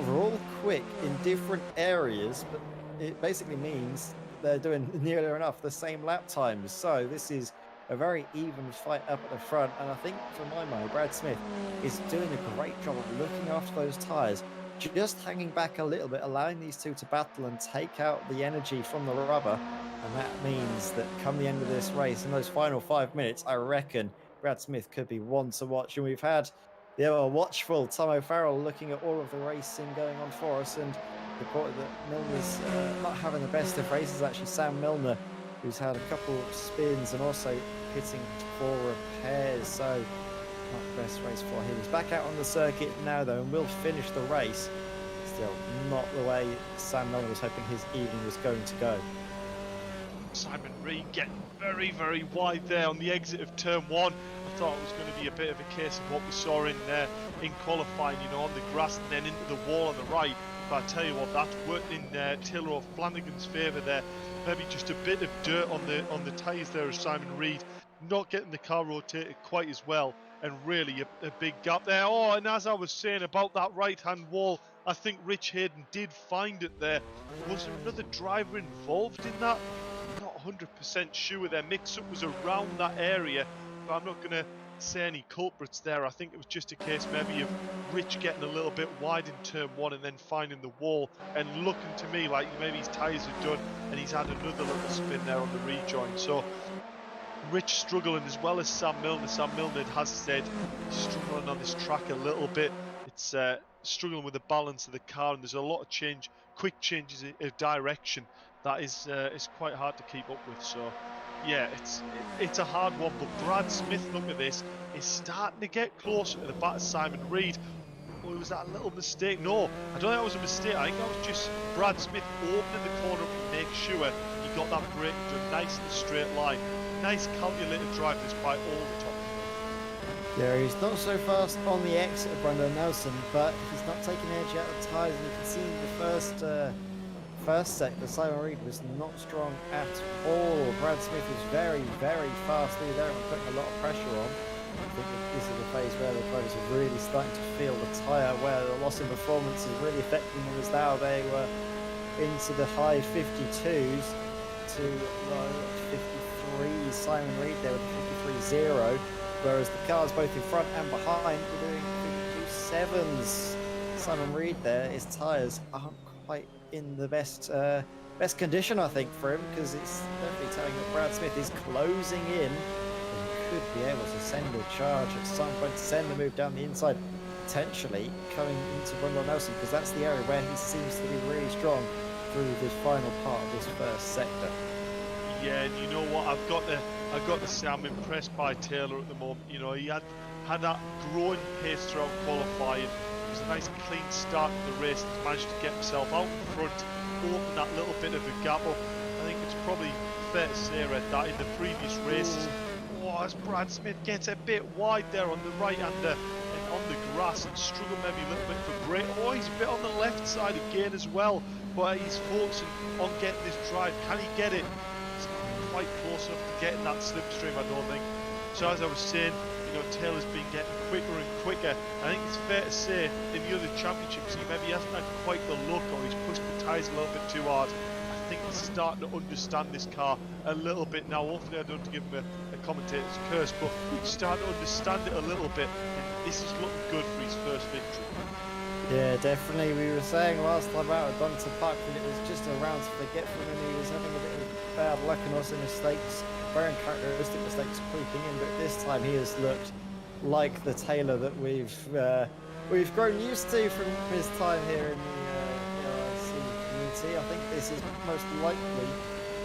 B: are all quick in different areas, but it basically means they're doing nearly enough the same lap times. So this is a very even fight up at the front, and I think for my money, Brad Smith is doing a great job of looking after those tyres, just hanging back a little bit, allowing these two to battle and take out the energy from the rubber. And that means that come the end of this race, in those final 5 minutes, I reckon Brad Smith could be one to watch. And we've had the ever watchful Tom O'Farrell looking at all of the racing going on for us and reported that Milner's not having the best of races. Actually, Sam Milner, who's had a couple of spins and also hitting 4 repairs, so not the best race for him. He's back out on the circuit now though, and will finish the race. Still not the way Sam Milner was hoping his evening was going to go.
C: Simon Reed getting very, very wide there on the exit of turn 1. I thought it was going to be a bit of a case of what we saw in qualifying, you know, on the grass and then into the wall on the right. But I tell you what, that's worked in Taylor O'Flanagan's favour there. Maybe just a bit of dirt on the tyres there of Simon Reed, not getting the car rotated quite as well, and really a big gap there. Oh, and as I was saying about that right-hand wall, I think Rich Hayden did find it there. Was there another driver involved in that? Not 100% sure. Their mix-up was around that area, but I'm not going to say any culprits there. I think it was just a case maybe of Rich getting a little bit wide in turn 1 and then finding the wall and looking to me like maybe his tyres are done and he's had another little spin there on the rejoin. So Rich struggling as well as Sam Milner. Sam Milner has said he's struggling on this track a little bit. It's struggling with the balance of the car, and there's a lot of quick changes of direction that is quite hard to keep up with. So yeah, it's a hard one, but Brad Smith, look at this, is starting to get closer to the back of Simon Reed. Or was that a little mistake? No, I don't think that was a mistake. I think that was just Brad Smith opening the corner up to make sure he got that break done nice in the straight line. Nice calculated drive despite all the top.
B: Yeah, he's not so fast on the exit of Brandon Nelson, but he's not taking edge out of the tyres. And you can see the first sector, Simon Reed was not strong at all. Brad Smith was very, very fast through there and putting a lot of pressure on. I think that this is the phase where the drivers are really starting to feel the tyre, where the loss in performance is really affecting them, as now they were into the high 52s to low 53. Simon Reed there with 53.0, whereas the cars both in front and behind were doing 52.7s. Simon Reed there, his tyres aren't quite in the best condition, I think, for him, because it's definitely telling that Brad Smith is closing in and could be able to send a charge at some point, to send a move down the inside, potentially coming into Brundle Nelson, because that's the area where he seems to be really strong through the final part of this first sector.
C: Yeah, and you know what? I've got to say I'm impressed by Taylor at the moment. You know, he had that growing pace throughout qualifying. It was a nice clean start to the race. He's managed to get himself out in front, open that little bit of a gap up. I think it's probably fair to say, Red, that in the previous races, as Brad Smith gets a bit wide there on the right-hander and on the grass and struggle maybe a little bit for break. Oh, he's a bit on the left side again as well, but he's focusing on getting this drive. Can he get it? He's not quite close enough to getting that slipstream, I don't think. So as I was saying, you know, Taylor's been getting quicker and quicker. I think it's fair to say in the other championships, maybe he hasn't had quite the look, or he's pushed the tyres a little bit too hard. I think he's starting to understand this car a little bit now. Hopefully I don't give him a commentator's curse, but he's starting to understand it a little bit, and this is looking good for his first victory.
B: Yeah, definitely. We were saying last time out at Donington Park that it was just a round to forget from him. He was having a bit of bad luck and also mistakes, very uncharacteristic mistakes creeping in, but this time he has looked like the Taylor that we've grown used to from his time here in the VRRC community. I think this is most likely,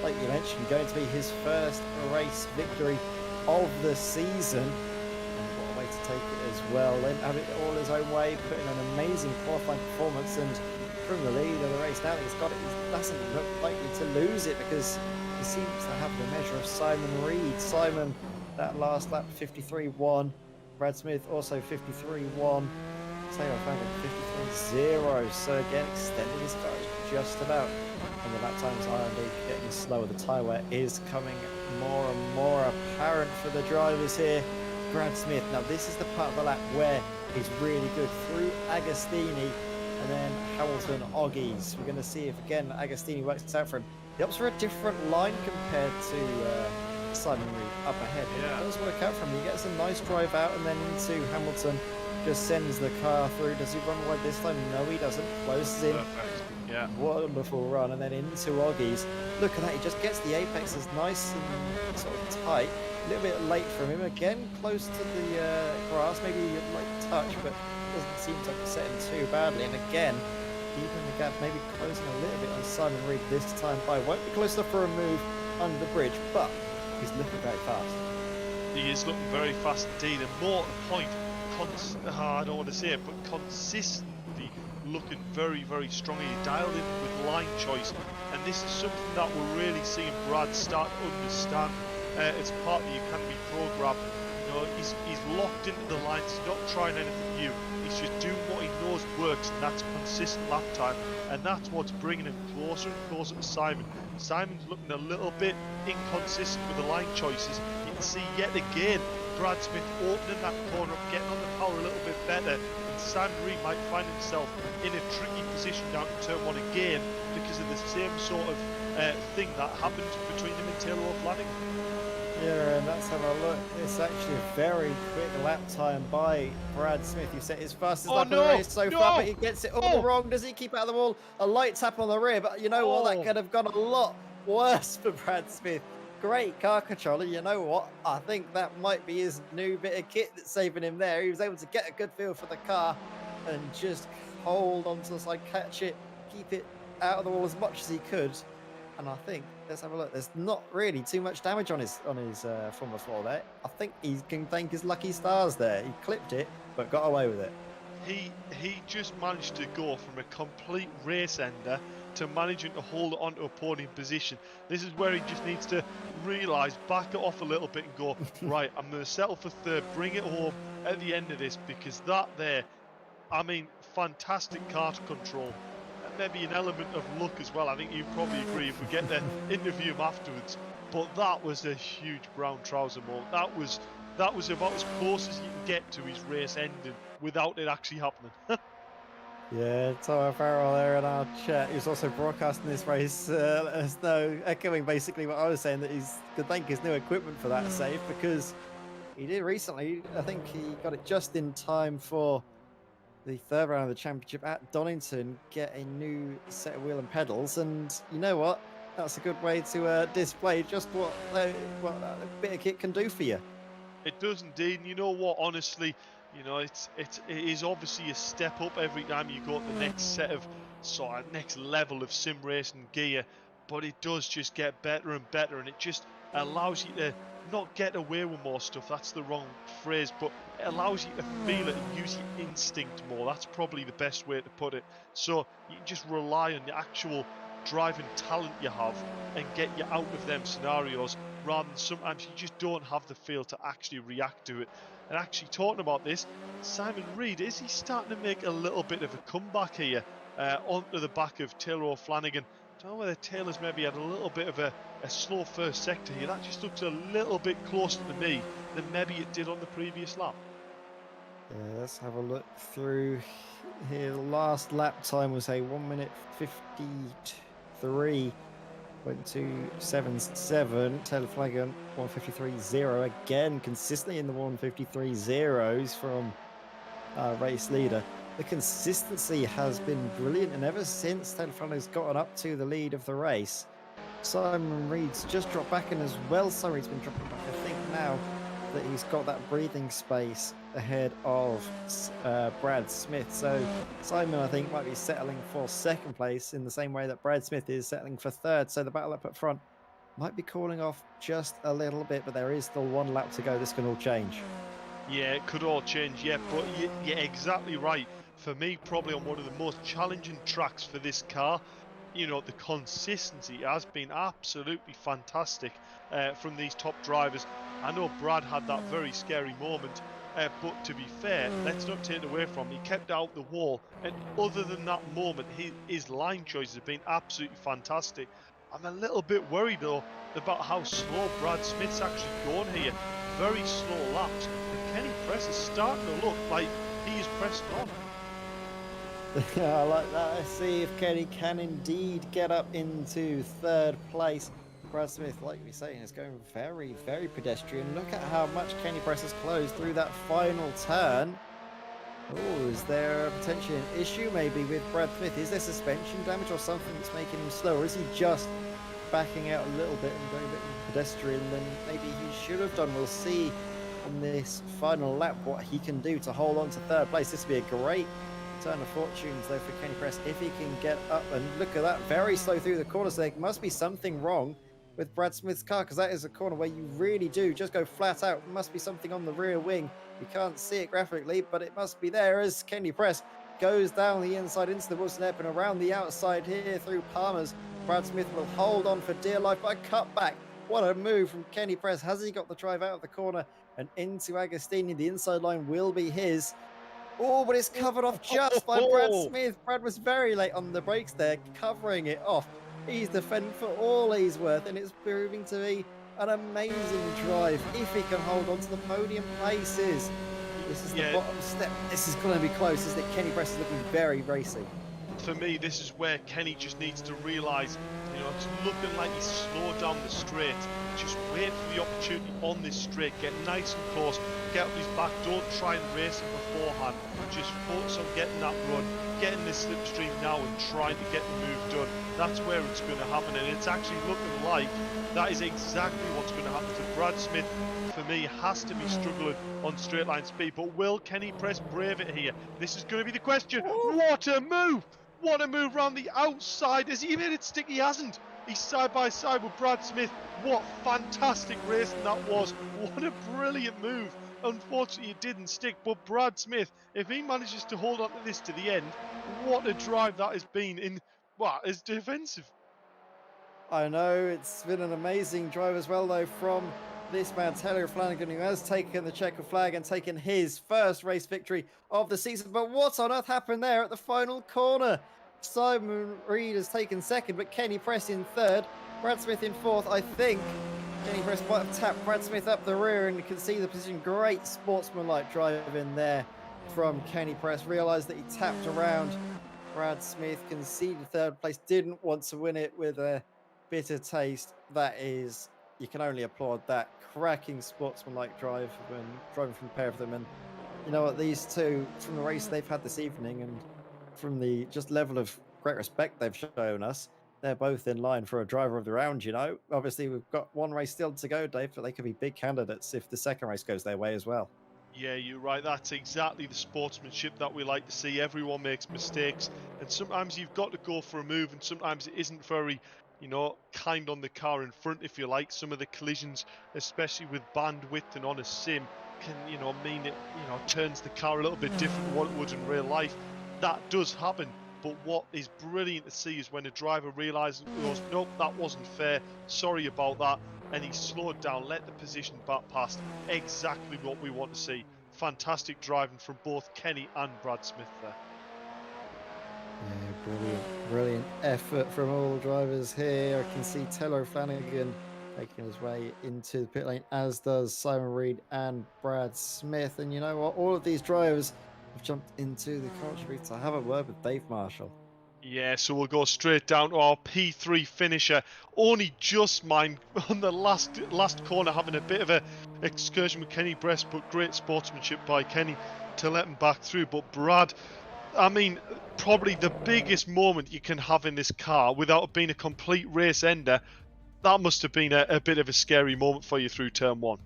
B: like you mentioned, going to be his first race victory of the season. Way to take it as well, and have it all his own way, put in an amazing qualifying performance and from the lead of the race. Now that he's got it, he doesn't look likely to lose it, because he seems to have the measure of Simon Reed. Simon, that last lap, 53.1. Brad Smith also 53.1. Taylor Flanagan 53.0. So again, extending his car just about. And the lap times are indeed getting slower. The tyre wear is coming more and more apparent for the drivers here. Brad Smith, now this is the part of the lap where he's really good, through Agostini and then Hamilton, Oggies. We're going to see if again Agostini works out for him. He opts for a different line compared to Simon Reed up ahead.
C: Yeah.
B: It does work out for him. He gets a nice drive out and then into Hamilton, just sends the car through. Does he run wide this time? No, he doesn't. Closes in.
C: Perfect. Yeah.
B: Wonderful run, and then into Oggies. Look at that, he just gets the apexes nice and sort of tight. A little bit late from him, again close to the grass, maybe a light touch, but doesn't seem to upset him too badly. And again, keeping the gap, maybe closing a little bit on Simon Reed this time by. Won't be close enough for a move under the bridge, but he's looking very fast.
C: He is looking very fast indeed, and more to the point, I don't want to say it, but consistently looking very, very strong. He dialed in with line choice, and this is something that we're really seeing Brad start to understand as part of the academy program. You know, he's locked into the lines. He's not trying anything new. He's just doing what he knows works, and that's consistent lap time, and that's what's bringing him closer and closer to Simon. Simon's looking a little bit inconsistent with the line choices. You can see yet again Brad Smith opening that corner up, getting on the power a little bit better, and Simon Reed might find himself in a tricky position down to turn 1 again because of the same sort of thing that happened between him and Taylor O'Flanagan.
B: Yeah, and let's have a look. It's actually a very quick lap time by Brad Smith. He set his fastest lap of the race so far, but he gets it all wrong. Does he keep out of the wall? A light tap on the rear, but you know what? That could have gone a lot worse for Brad Smith. Great car controller. You know what? I think that might be his new bit of kit that's saving him there. He was able to get a good feel for the car and just hold onto the side, catch it, keep it out of the wall as much as he could. And I think, let's have a look, there's not really too much damage on his former floor there. I think he can thank his lucky stars there. He clipped it, but got away with it.
C: He just managed to go from a complete race ender to managing to hold it onto a podium position. This is where he just needs to realise, back it off a little bit and go, right, I'm going to settle for third, bring it home at the end of this, because that there, I mean, fantastic car control. Maybe an element of luck as well. I think you probably agree if we get to interview him afterwards. But that was a huge brown trouser moment. That was about as close as you can get to his race ending without it actually happening.
B: Yeah, Tom Farrell there in our chat. He's also broadcasting this race. Let us know, echoing basically what I was saying, that he's to thank his new equipment for that save, because he did recently. I think he got it just in time for the third round of the championship at Donington, get a new set of wheel and pedals, and you know what? That's a good way to display just what a bit of kit can do for you.
C: It does indeed, and you know what? Honestly, you know, it is obviously a step up every time you go to the next set of sort of next level of sim racing gear, but it does just get better and better, and it just allows you to not get away with more stuff, that's the wrong phrase, but it allows you to feel it and use your instinct more. That's probably the best way to put it. So you can just rely on the actual driving talent you have and get you out of them scenarios, rather than sometimes you just don't have the feel to actually react to it. And actually talking about this, Simon Reed, is he starting to make a little bit of a comeback here onto the back of Taylor O'Flanagan? I don't know whether Taylor's maybe had a little bit of a slow first sector here. That just looks a little bit closer to me than maybe it did on the previous lap.
B: Yeah, let's have a look through here. The last lap time was a 1 minute 53.277. Taylor Flanagan 153.0, again consistently in the 153.0s from race leader. The consistency has been brilliant, and ever since Taylor Flanagan's gotten up to the lead of the race, Simon Reed's just dropped back in as well. Simon Reed's been dropping back, I think, now that he's got that breathing space ahead of Brad Smith. So Simon, I think, might be settling for second place in the same way that Brad Smith is settling for third. So the battle up front might be cooling off just a little bit, but there is still one lap to go. This can all change. Yeah,
C: it could all change, yeah, but you're exactly right. For me, probably on one of the most challenging tracks for this car, you know, the consistency has been absolutely fantastic from these top drivers. I know Brad had that very scary moment, but to be fair, let's not take it away from him. He kept out the wall, and other than that moment, his line choices have been absolutely fantastic. I'm a little bit worried though about how slow Brad Smith's actually going here. Very slow laps, and Kenny Press is starting to look like he is pressing on.
B: I like that. Let's see if Kenny can indeed get up into third place. Brad Smith, like we say, is going very, very pedestrian. Look at how much Kenny Press has closed through that final turn. Oh, is there potentially an issue maybe with Brad Smith? Is there suspension damage or something that's making him slow? Or is he just backing out a little bit and going a bit more pedestrian than maybe he should have done? We'll see on this final lap what he can do to hold on to third place. This would be a great turn of fortunes though for Kenny Press if he can get up. And look at that, very slow through the corner. So there must be something wrong with Brad Smith's car, because that is a corner where you really do just go flat out. There must be something on the rear wing. You can't see it graphically, but it must be there as Kenny Press goes down the inside into the Wilson Ebb and around the outside here through Palmer's. Brad Smith will hold on for dear life by cut back. What a move from Kenny Press. Has he got the drive out of the corner and into Agostini? The inside line will be his. Oh, but it's covered off just by Brad Smith. Brad was very late on the brakes there, covering it off. He's defending for all he's worth, and it's proving to be an amazing drive if he can hold on to the podium places. This is the bottom step. This is going to be close, isn't it? Kenny Press is looking very racy.
C: For me, this is where Kenny just needs to realise, you know, it's looking like he's slowed down the straight. Just wait for the opportunity on this straight. Get nice and close. Get up his back. Don't try and race him beforehand. Just focus on getting that run, getting this slipstream now and trying to get the move done. That's where it's going to happen, and it's actually looking like that is exactly what's going to happen to Brad Smith. For me, has to be struggling on straight line speed, but will Kenny Press brave it here? This is going to be the question. What a move! What a move round the outside. Has he made it stick? He hasn't. He's side by side with Brad Smith. What fantastic racing that was. What a brilliant move. Unfortunately, it didn't stick, but Brad Smith, if he manages to hold on to this to the end, what a drive that has been in, well, it's defensive.
B: I know, it's been an amazing drive as well, though, from this man, Taylor Flanagan, who has taken the checker flag and taken his first race victory of the season. But what on earth happened there at the final corner? Simon Reed has taken second, but Kenny Press in third. Brad Smith in fourth. I think Kenny Press might have tapped Brad Smith up the rear, and you can see the position. Great sportsmanlike drive in there from Kenny Press. Realised that he tapped around Brad Smith, conceded third place, didn't want to win it with a bitter taste. That is, you can only applaud that cracking sportsmanlike drive when driving from a pair of them. And you know what, these two, from the race they've had this evening and from the just level of great respect they've shown us, they're both in line for a driver of the round. You know, obviously we've got one race still to go, Dave, but they could be big candidates if the second race goes their way as well.
C: Yeah, you're right. That's exactly the sportsmanship that we like to see. Everyone makes mistakes, and sometimes you've got to go for a move, and sometimes it isn't very, you know, kind on the car in front, if you like. Some of the collisions, especially with bandwidth and on a sim, can, you know, mean it, you know, turns the car a little bit different to what it would in real life. That does happen. But what is brilliant to see is when a driver realises and goes, nope, that wasn't fair, sorry about that, and he slowed down, let the position back past. Exactly what we want to see. Fantastic driving from both Kenny and Brad Smith there.
B: Yeah, brilliant effort from all the drivers here. I can see Taylor Flanagan making his way into the pit lane, as does Simon Reed and Brad Smith. And you know what? All of these drivers have jumped into the commentary to have a word with Dave Marshall.
C: Yeah, so we'll go straight down to our P3 finisher. Only just mine on the last corner, having a bit of a excursion with Kenny Press, but great sportsmanship by Kenny to let him back through. But Brad, I mean, probably the biggest moment you can have in this car without it being a complete race ender. That must have been a bit of a scary moment for you through turn one.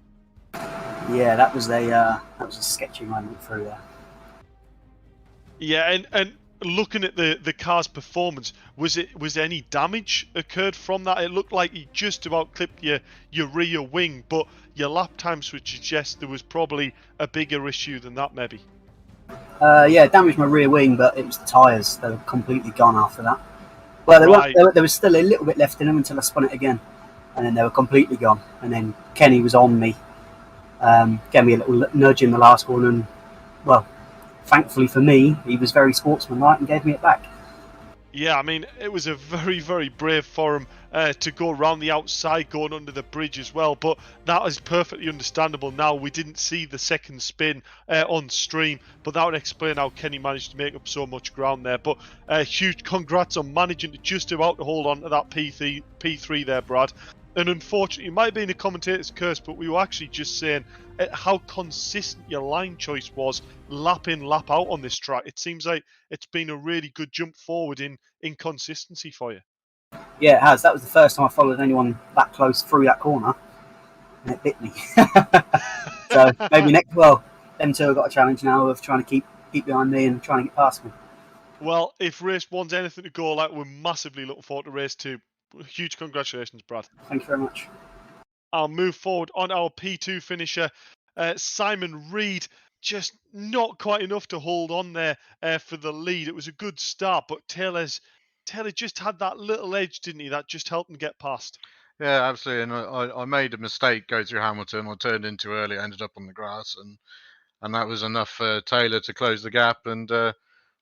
E: Yeah, that was a sketchy moment through there.
C: Yeah, and looking at the car's performance, was any damage occurred from that? It looked like you just about clipped your rear wing, but your lap times would suggest there was probably a bigger issue than that, maybe.
E: Yeah, damaged my rear wing, but it was the tyres. They were completely gone after that. Well, there was still a little bit left in them until I spun it again, and then they were completely gone. And then Kenny was on me, gave me a little nudge in the last one, and, well, thankfully for me, he was very sportsmanlike and gave me it back.
C: Yeah, I mean, it was a very, very brave for him to go around the outside, going under the bridge as well. But that is perfectly understandable now. We didn't see the second spin on stream, but that would explain how Kenny managed to make up so much ground there. But huge congrats on managing to just about to hold on to that P3 there, Brad. And unfortunately, it might have been a commentator's curse, but we were actually just saying how consistent your line choice was lap in, lap out on this track. It seems like it's been a really good jump forward in consistency for you.
E: Yeah, it has. That was the first time I followed anyone that close through that corner, and it bit me. So maybe them two have got a challenge now of trying to keep behind me and trying to get past me.
C: Well, if race one's anything to go like, we're massively looking forward to race two. Huge congratulations, Brad.
E: Thank you very much.
C: I'll move forward on our P2 finisher, Simon Reed. Just not quite enough to hold on there for the lead. It was a good start, but Taylor just had that little edge, didn't he? That just helped him get past.
D: Yeah, absolutely. And I made a mistake going through Hamilton. I turned in too early, ended up on the grass, and that was enough for Taylor to close the gap. And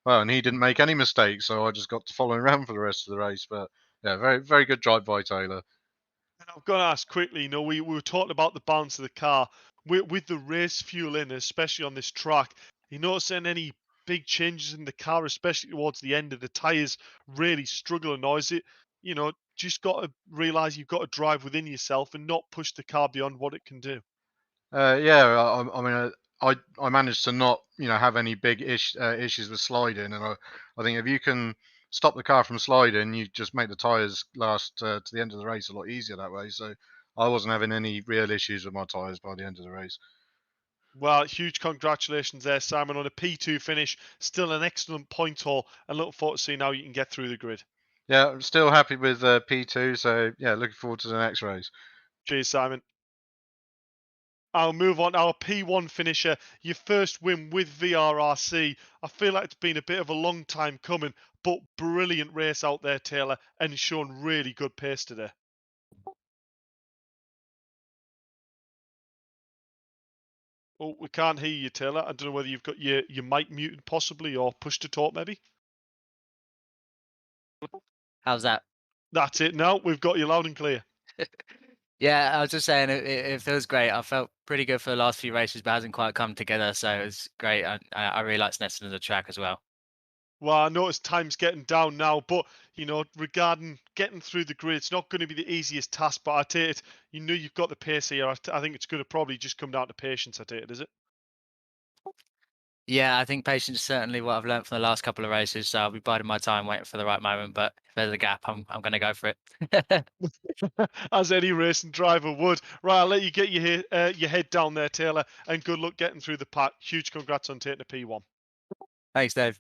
D: and he didn't make any mistakes, so I just got to follow him around for the rest of the race. But yeah, very very good drive by Taylor.
C: And I've got to ask quickly. We were talking about the balance of the car with the race fuel in, especially on this track. You noticing any big changes in the car, especially towards the end of the tyres really struggling, or is it, just got to realise you've got to drive within yourself and not push the car beyond what it can do?
D: Yeah, I mean, I managed to not have any big issues with sliding, and I think if you can stop the car from sliding, you just make the tyres last to the end of the race a lot easier that way. So I wasn't having any real issues with my tyres by the end of the race.
C: Well, huge congratulations there, Simon, on a P2 finish. Still an excellent point haul, and look forward to seeing how you can get through the grid.
D: Yeah, I'm still happy with P2, so yeah, looking forward to the next race.
C: Cheers, Simon. I'll move on. Our P1 finisher, your first win with VRRC. I feel like it's been a bit of a long time coming, but brilliant race out there, Taylor, and shown really good pace today. Oh, we can't hear you, Taylor. I don't know whether you've got your mic muted possibly or push to talk maybe.
F: How's that?
C: That's it now. We've got you loud and clear.
F: Yeah, I was just saying it feels great. I felt pretty good for the last few races, but it hasn't quite come together. So it's great. I really like Snetterton as a track as well.
C: Well, I notice time's getting down now, but regarding getting through the grid, it's not going to be the easiest task. But I take it, you've got the pace here. I think it's going to probably just come down to patience. I take it, is it?
F: Yeah, I think patience is certainly what I've learned from the last couple of races. So I'll be biding my time, waiting for the right moment. But if there's a gap, I'm going to go for it.
C: As any racing driver would. Right, I'll let you get your head down there, Taylor, and good luck getting through the pack. Huge congrats on taking a P1.
F: Thanks, Dave.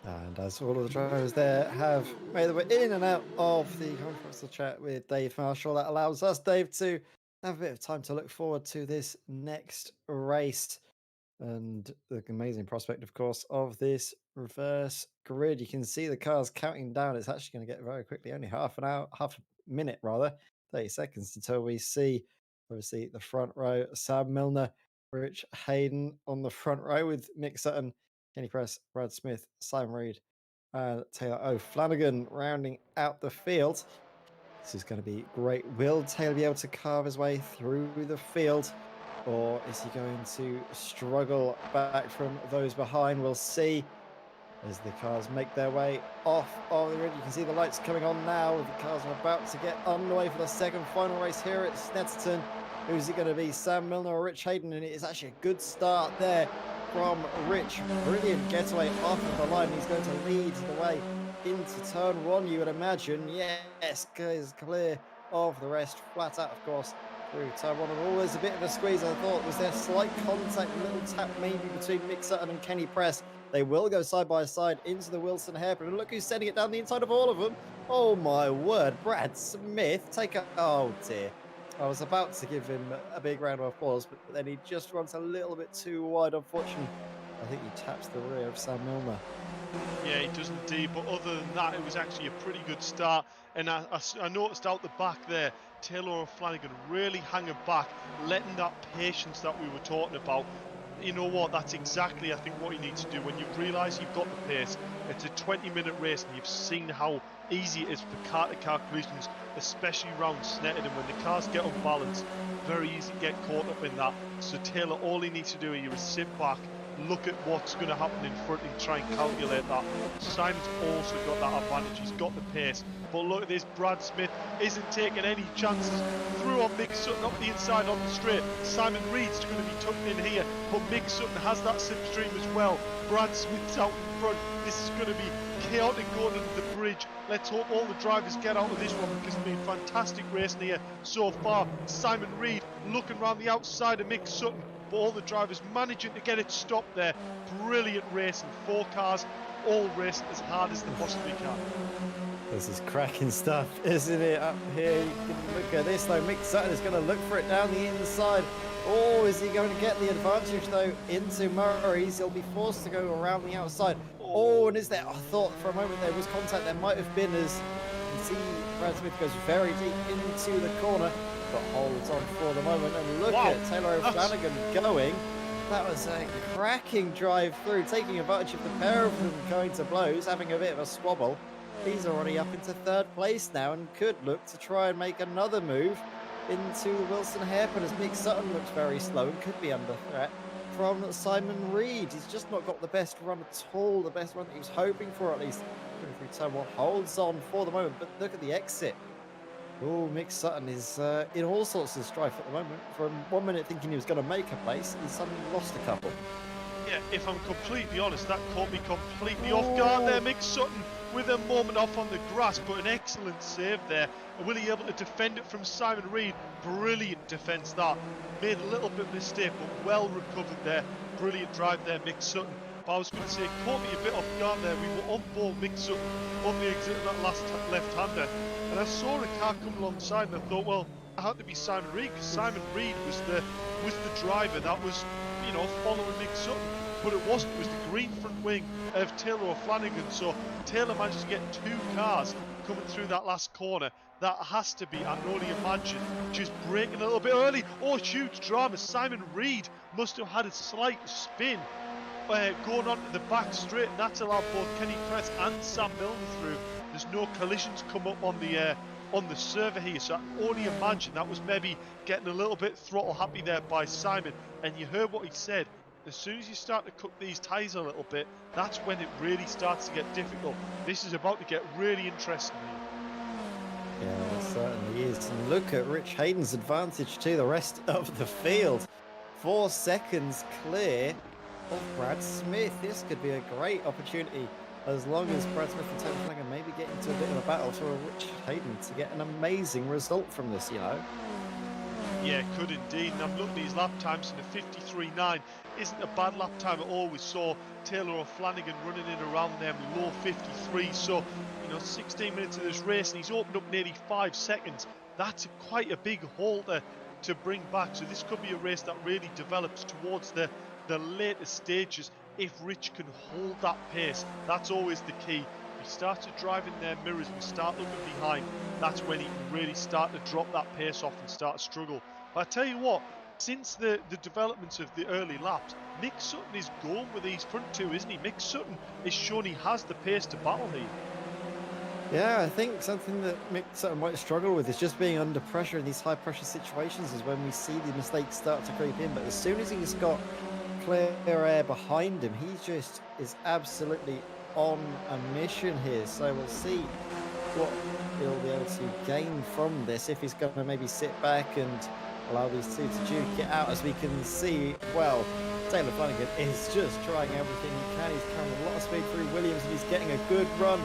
B: And as all of the drivers there have made their way in and out of the conference chat with Dave Marshall, that allows us, Dave, to have a bit of time to look forward to this next race. And the amazing prospect, of course, of this reverse grid. You can see the cars counting down. It's actually going to get very quickly, only half a minute rather, 30 seconds until we see, obviously, the front row. Sam Milner, Rich Hayden on the front row with Mick Sutton, Kenny Press, Brad Smith, Simon Reed, and Taylor O'Flanagan rounding out the field. This is going to be great. Will Taylor be able to carve his way through the field, or is he going to struggle back from those behind? We'll see as the cars make their way off of the grid. You can see the lights coming on now. The cars are about to get underway for the second final race here at Snetterton. Who's it going to be, Sam Milner or Rich Hayden? And it is actually a good start there from Rich. Brilliant getaway off of the line. He's going to lead the way into turn one, you would imagine. Yes, is clear of the rest. Flat out, of course, through turn one. And always a bit of a squeeze, I thought. Was there slight contact, a little tap maybe between Mick Sutton and Kenny Press? They will go side by side into the Wilson hairpin. And look who's sending it down the inside of all of them. Oh my word, Brad Smith. Oh dear. I was about to give him a big round of applause, but then he just runs a little bit too wide, unfortunately. I think he taps the rear of Sam Milner.
C: Yeah, he does indeed. But other than that, it was actually a pretty good start. And I noticed out the back there, Taylor O'Flanagan really hanging back, letting that patience that we were talking about. You know what? That's exactly, I think, what you need to do. When you realise you've got the pace, it's a 20-minute race, and you've seen how easy it is for car-to-car collisions, especially around Snetterton. When the cars get unbalanced, very easy to get caught up in that. So Taylor, all he needs to do here is sit back, look at what's going to happen in front and try and calculate that. Simon's also got that advantage. He's got the pace. But look at this, Brad Smith isn't taking any chances. Through on Mick Sutton up the inside on the straight. Simon Reed's going to be tucked in here, but Mick Sutton has that slipstream as well. Brad Smith's out in front. This is going to be chaotic going under the bridge. Let's hope all the drivers get out of this one because it's been fantastic racing here so far. Simon Reed looking around the outside of Mick Sutton, but all the drivers managing to get it stopped there. Brilliant racing. 4 cars all racing as hard as they possibly can.
B: This is cracking stuff, isn't it? Up here, you can look at this though. Mick Sutton is going to look for it down the inside. Oh, is he going to get the advantage though into Murray's? He'll be forced to go around the outside. Oh, and is there? I thought for a moment there was contact. There might have been, as you can see Brad Smith goes very deep into the corner, but holds on for the moment. And look at Taylor O'Flanagan going. That was a cracking drive through, taking advantage of the pair of them going to blows, having a bit of a squabble. He's already up into 3rd place now and could look to try and make another move into the Wilson hairpin as Mick Sutton looks very slow and could be under threat from Simon Reed. He's just not got the best run at all, the best run that he was hoping for at least. Through turn 1 holds on for the moment, but look at the exit. Oh, Mick Sutton is in all sorts of strife at the moment. From 1 minute thinking he was going to make a place, he's suddenly lost a couple.
C: Yeah, if I'm completely honest, that caught me completely off guard there. Mick Sutton with a moment off on the grass, but an excellent save there. And will he able to defend it from Simon Reed? Brilliant defence that. Made a little bit of a mistake, but well recovered there. Brilliant drive there, Mick Sutton. But I was going to say, caught me a bit off guard there. We were on board Mick Sutton on the exit of that last left-hander. And I saw a car come alongside and I thought, well, it had to be Simon Reed, because Simon Reed was the driver that was, you know, following Mick Sutton. But it wasn't. It was the green front wing of Taylor O'Flanagan. So Taylor managed to get 2 cars coming through that last corner. That has to be, I can only imagine, just braking a little bit early. Oh, huge drama. Simon Reed must have had a slight spin going on to the back straight, and that's allowed both Kenny Kress and Sam Milner through. There's no collisions come up on the server here, so I can only imagine that was maybe getting a little bit throttle happy there by Simon. And you heard what he said. As soon as you start to cook these tyres a little bit, that's when it really starts to get difficult. This is about to get really interesting here.
B: Yeah, it certainly is. And look at Rich Hayden's advantage to the rest of the field. 4 seconds clear of Brad Smith. This could be a great opportunity as long as Brad Smith and Taylor O'Flanagan maybe get into a bit of a battle for Rich Hayden to get an amazing result from this, you know.
C: Yeah, could indeed. And I'm looking at his lap times, and a 53.9 isn't a bad lap time at all. We saw Taylor O'Flanagan running in around them low 53. So, you know, 16 minutes of this race, and he's opened up nearly 5 seconds. That's quite a big hole to bring back. So this could be a race that really develops towards the later stages if Rich can hold that pace. That's always the key. If he starts to drive in their mirrors and start looking behind, that's when he can really start to drop that pace off and start to struggle. But I tell you what, since the developments of the early laps, Mick Sutton is going with these front 2, isn't he? Mick Sutton is shown he has the pace to battle here.
B: Yeah, I think something that Mick Sutton might struggle with is just being under pressure in these high pressure situations, is when we see the mistakes start to creep in. But as soon as he's got clear air behind him, he just is absolutely on a mission here. So we'll see what he'll be able to gain from this, if he's going to maybe sit back and allow these two to duke it out. As we can see, well, Taylor Flanagan is just trying everything he can. He's carrying a lot of speed through Williams, and he's getting a good run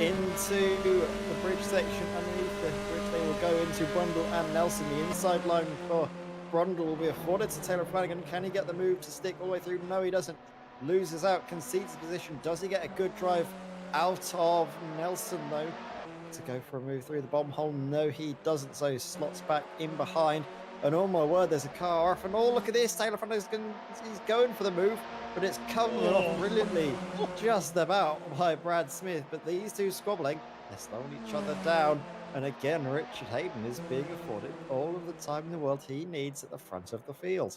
B: into the bridge section. Underneath the bridge, they will go into Brundle and Nelson. The inside line for Brundle will be afforded to Taylor Flanagan. Can he get the move to stick all the way through? No, he doesn't. Loses out, concedes the position. Does he get a good drive out of Nelson, though, to go for a move through the bomb hole? No, he doesn't, so slots back in behind. And oh my word, there's a car off. And oh, look at this. Taylor Flanagan, he's going for the move, but it's coming off brilliantly, just about by Brad Smith. But these two squabbling, they're slowing each other down. And again, Richard Hayden is being afforded all of the time in the world he needs at the front of the field.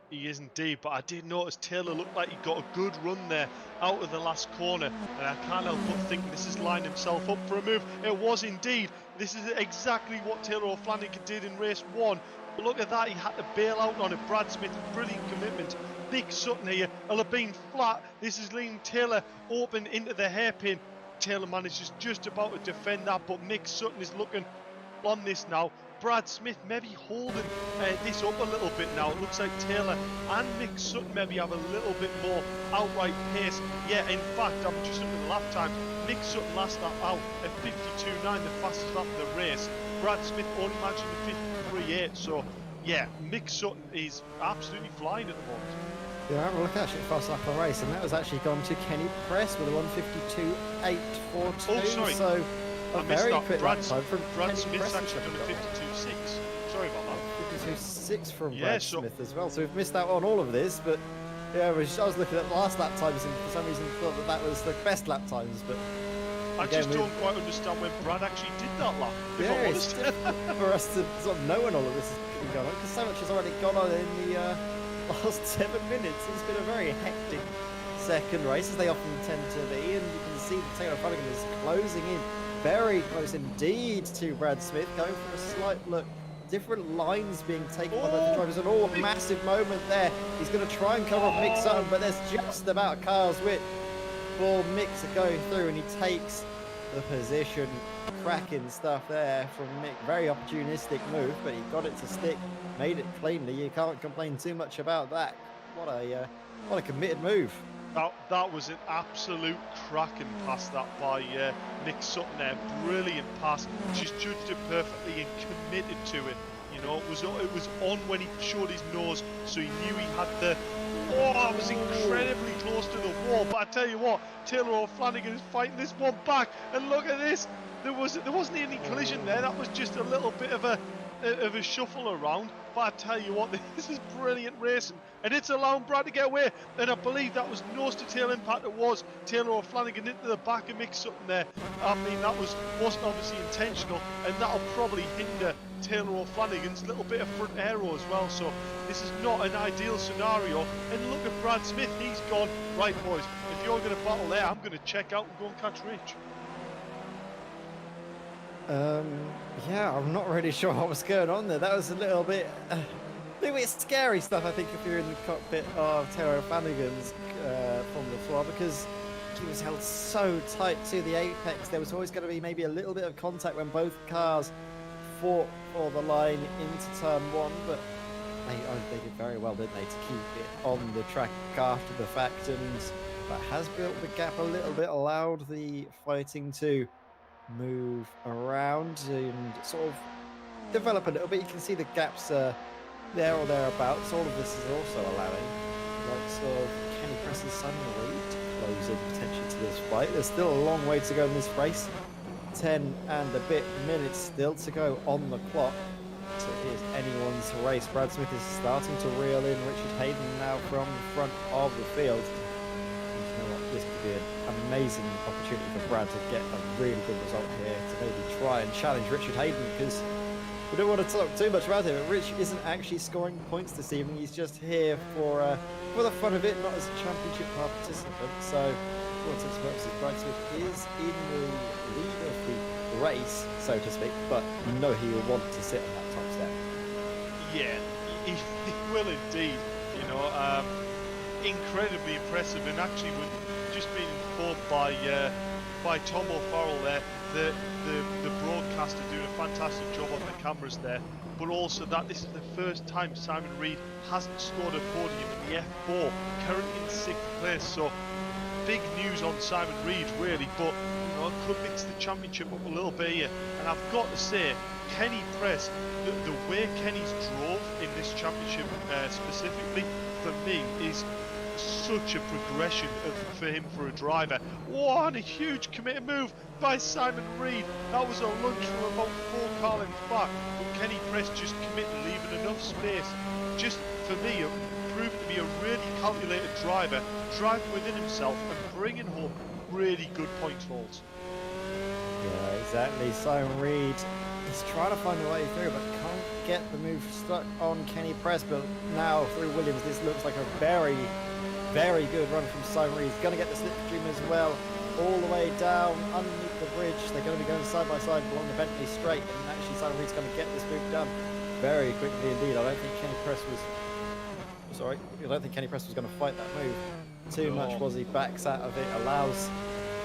C: He is indeed, but I did notice Taylor looked like he got a good run there out of the last corner, and I can't help but think this is lining himself up for a move. It was indeed. This is exactly what Taylor O'Flanagan did in race 1. Look at that, he had to bail out on it. Brad Smith, brilliant commitment. Nick Sutton here, will have been flat. This is leaving Taylor open into the hairpin. Taylor manages just about to defend that, but Mick Sutton is looking on this now. Brad Smith maybe holding this up a little bit now. It looks like Taylor and Mick Sutton maybe have a little bit more outright pace. Yeah, in fact, I'm just looking at the lap time. Mick Sutton last lap out at 52.9, the fastest lap of the race. Brad Smith only managed a 53.8, so yeah, Mick Sutton is absolutely flying at the moment.
B: Yeah, have a look actually at fast lap of the race, and that was actually gone to Kenny Press with a 152.842.
C: Oh, sorry.
B: So a very quick lap time from
C: Brad
B: Kenny
C: Smith's
B: Press.
C: actually done a 52.6. Sorry about that.
B: 52.6 from
C: Yeah,
B: Brad
C: so-
B: Smith as well. So we've missed out on all of this, but yeah, I was looking at the last lap times and for some reason thought that was the best lap times, but
C: I
B: again,
C: just don't quite understand when Brad actually did that lap. If
B: yeah,
C: I'm
B: it's
C: honest.
B: difficult for us to sort of know when all of this is going on because so much has already gone on in the last 7 minutes. It's been a very hectic second race, as they often tend to be, and you can see that Taylor Flanagan is closing in, very close indeed to Brad Smith, going for a slight look. Different lines being taken by both the drivers, and all massive moment there. He's going to try and cover off Mick Sutton, but there's just about a car's width for Mick to go through, and he takes the position. Cracking stuff there from Mick. Very opportunistic move, but he got it to stick, made it cleanly. You can't complain too much about that. What a committed move.
C: That was an absolute cracking pass that by Nick Sutton there. Brilliant pass. Just judged it perfectly and committed to it. You know, it was on when he showed his nose, so he knew he had the. Oh, it was incredibly close to the wall. But I tell you what, Taylor O'Flanagan is fighting this one back, and look at this. There wasn't any collision there. That was just a little bit of a shuffle around. But I tell you what, this is brilliant racing, and it's allowing Brad to get away. And I believe that was nose to tail impact. It was Taylor O'Flanagan into the back of Mick Sutton there. I mean, that wasn't obviously intentional, and that'll probably hinder Taylor O'Flanagan's little bit of front aero as well. So this is not an ideal scenario. And look at Brad Smith. He's gone, right boys, if you're going to battle there, I'm going to check out and go and catch Rich.
B: Yeah, I'm not really sure what was going on there. That was a little bit scary stuff, I think, if you're in the cockpit of Taylor Flanagan's from the floor, because he was held so tight to the apex. There was always going to be maybe a little bit of contact when both cars fought for the line into turn one, but they did very well, didn't they, to keep it on the track after the fact, and that has built the gap a little bit, allowed the fighting to move around and sort of develop a little bit. You can see the gaps there or thereabouts. All of this is also allowing like sort of Kenny Press's Simon Reed to close in potentially to this fight. There's still a long way to go in this race. 10 and a bit minutes still to go on the clock. So it is anyone's race. Brad Smith is starting to reel in Richard Hayden now from the front of the field. This could be an amazing opportunity for Brad to get a really good result here, to maybe try and challenge Richard Hayden, because we don't want to talk too much about him, but Rich isn't actually scoring points this evening. He's just here for the fun of it, not as a championship participant. So for all intents and purposes, Brad Smith is in the lead of the race, so to speak, but you know he will want to sit on that top step.
C: Yeah, he will indeed. You know, incredibly impressive, and actually we've just been informed by Tom O'Farrell there, the broadcaster doing a fantastic job on the cameras there, but also that this is the first time Simon Reed hasn't scored a podium in the F4, currently in 6th place. So big news on Simon Reed really, but you know, it could mix the championship up a little bit here. And I've got to say, Kenny Press, the way Kenny's drove in this championship specifically, for me, is such a progression for him for a driver. What a huge committed move by Simon Reed. That was a lunge from about 4 car lengths back, but Kenny Press just committed, leaving enough space. Just for me, it proved to be a really calculated driver, driving within himself and bringing home really good point hauls.
B: Yeah, exactly. Simon Reed is trying to find a way through, but can't get the move stuck on Kenny Press. But now through Williams, this looks like a very, very good run from Simon Reed. He's going to get the slipstream as well, all the way down underneath the bridge. They're going to be going side by side along the Bentley straight, and actually Simon Reed's going to get this move done. very quickly indeed. I don't think Kenny Press was. Sorry, I don't think Kenny Press was going to fight that move too much. Was he backs out of it, allows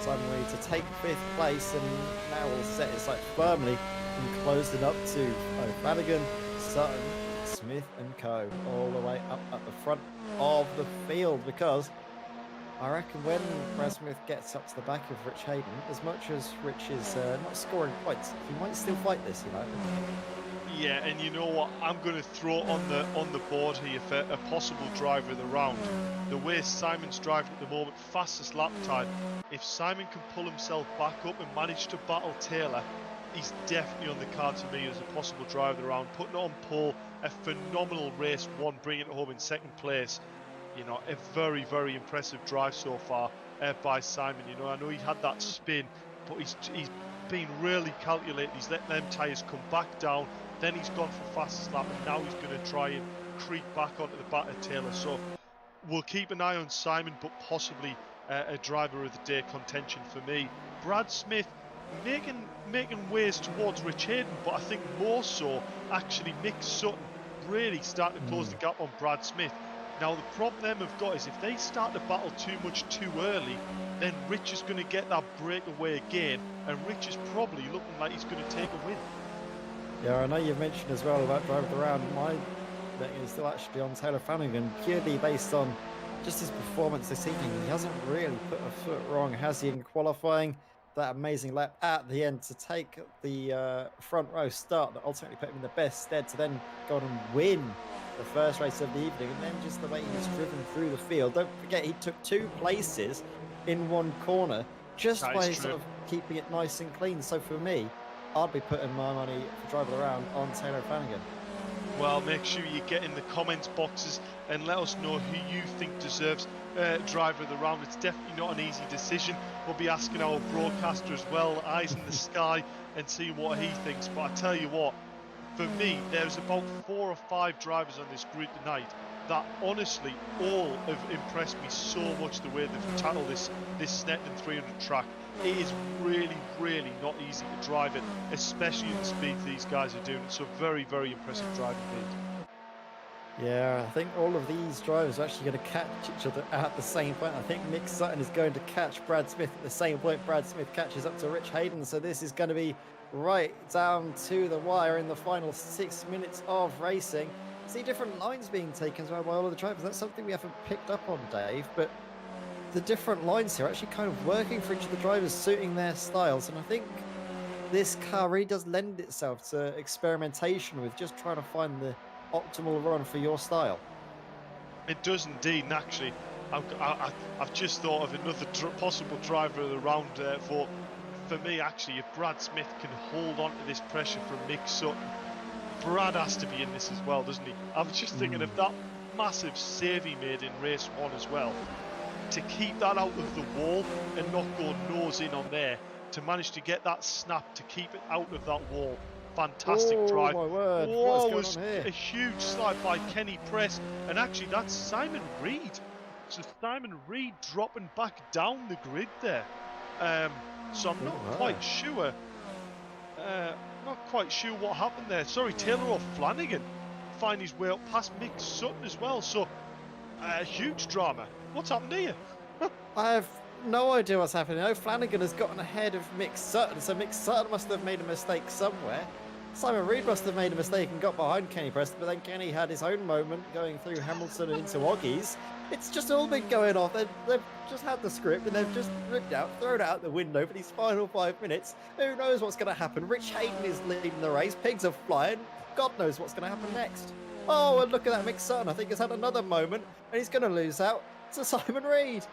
B: Simon Reed to take 5th place, and now will set his sights firmly and closed it up to Flanagan, Sutton, Smith and Co. all the way up at the front of the field, because I reckon when Brad Smith gets up to the back of Rich Hayden, as much as Rich is not scoring points, he might still fight this, you know.
C: Yeah, and you know what? I'm going to throw on the board here for a possible driver of the round. The way Simon's driving at the moment, fastest lap time. If Simon can pull himself back up and manage to battle Taylor, he's definitely on the cards for me as a possible driver of the round. Putting it on pole, a phenomenal race 1, bringing it home in 2nd place. You know, a very, very impressive drive so far by Simon. You know, I know he had that spin, but he's been really calculated. He's let them tyres come back down, then he's gone for fastest lap, and now he's going to try and creep back onto the back of Taylor. So we'll keep an eye on Simon, but possibly a driver of the day contention for me. Brad Smith making ways towards Rich Hayden, but I think more so actually Mick Sutton really starting to close the gap on Brad Smith. Now the problem them have got is if they start to battle too much too early, then Rich is going to get that breakaway again, and Rich is probably looking like he's going to take a win.
B: Yeah, I know you've mentioned as well about driving around. My betting is still actually on Taylor Flanagan, purely based on just his performance this evening. He hasn't really put a foot wrong, has he, in qualifying? That amazing lap at the end to take the front row start that ultimately put him in the best stead to then go on and win the first race of the evening, and then just the way he's driven through the field. Don't forget, he took 2 places in 1 corner just by sort of keeping it nice and clean. So for me, I'd be putting my money for driving around on Taylor Flanagan.
C: Well, make sure you get in the comments boxes and let us know who you think deserves driver of the round. It's definitely not an easy decision. We'll be asking our broadcaster as well, eyes in the sky, and see what he thinks. But I tell you what, for me, there's about 4 or 5 drivers on this grid tonight that honestly all have impressed me so much the way they've tackled this Snetterton 300 track. It is really, really not easy to drive it, especially at the speed these guys are doing. It's a very, very impressive driving indeed.
B: Yeah, I think all of these drivers are actually going to catch each other at the same point. I think Mick Sutton is going to catch Brad Smith at the same point. Brad Smith catches up to Rich Hayden, so this is going to be right down to the wire in the final 6 minutes of racing. See different lines being taken as well by all of the drivers. That's something we haven't picked up on, Dave, but the different lines here are actually kind of working for each of the drivers, suiting their styles, and I think this car really does lend itself to experimentation with just trying to find the optimal run for your style.
C: It does indeed, and actually I've just thought of another possible driver of the round for me. Actually, if Brad Smith can hold on to this pressure from Mick Sutton, Brad has to be in this as well, doesn't he? I was just thinking of that massive save he made in race 1 as well, to keep that out of the wall and not go nose in on there, to manage to get that snap to keep it out of that wall. Fantastic drive.
B: My word.
C: Whoa,
B: what is
C: was
B: going on here?
C: a huge slide by Kenny Press, and actually that's Simon Reed. So Simon Reed dropping back down the grid there. So I'm not quite sure. Not quite sure what happened there. Sorry, Taylor or Flanagan find his way up past Mick Sutton as well. So huge drama. What's happened here?
B: I have no idea what's happening. Oh, Flanagan has gotten ahead of Mick Sutton, so Mick Sutton must have made a mistake somewhere. Simon Reed must have made a mistake and got behind Kenny Preston, but then Kenny had his own moment going through Hamilton and into Oggies. It's just all been going off. They've just had the script and they've just ripped out, thrown it out the window for these final 5 minutes. Who knows what's going to happen? Rich Hayden is leading the race. Pigs are flying. God knows what's going to happen next. Oh, and look at that Mick Sutton. I think has had another moment and he's going to lose out to Simon Reed.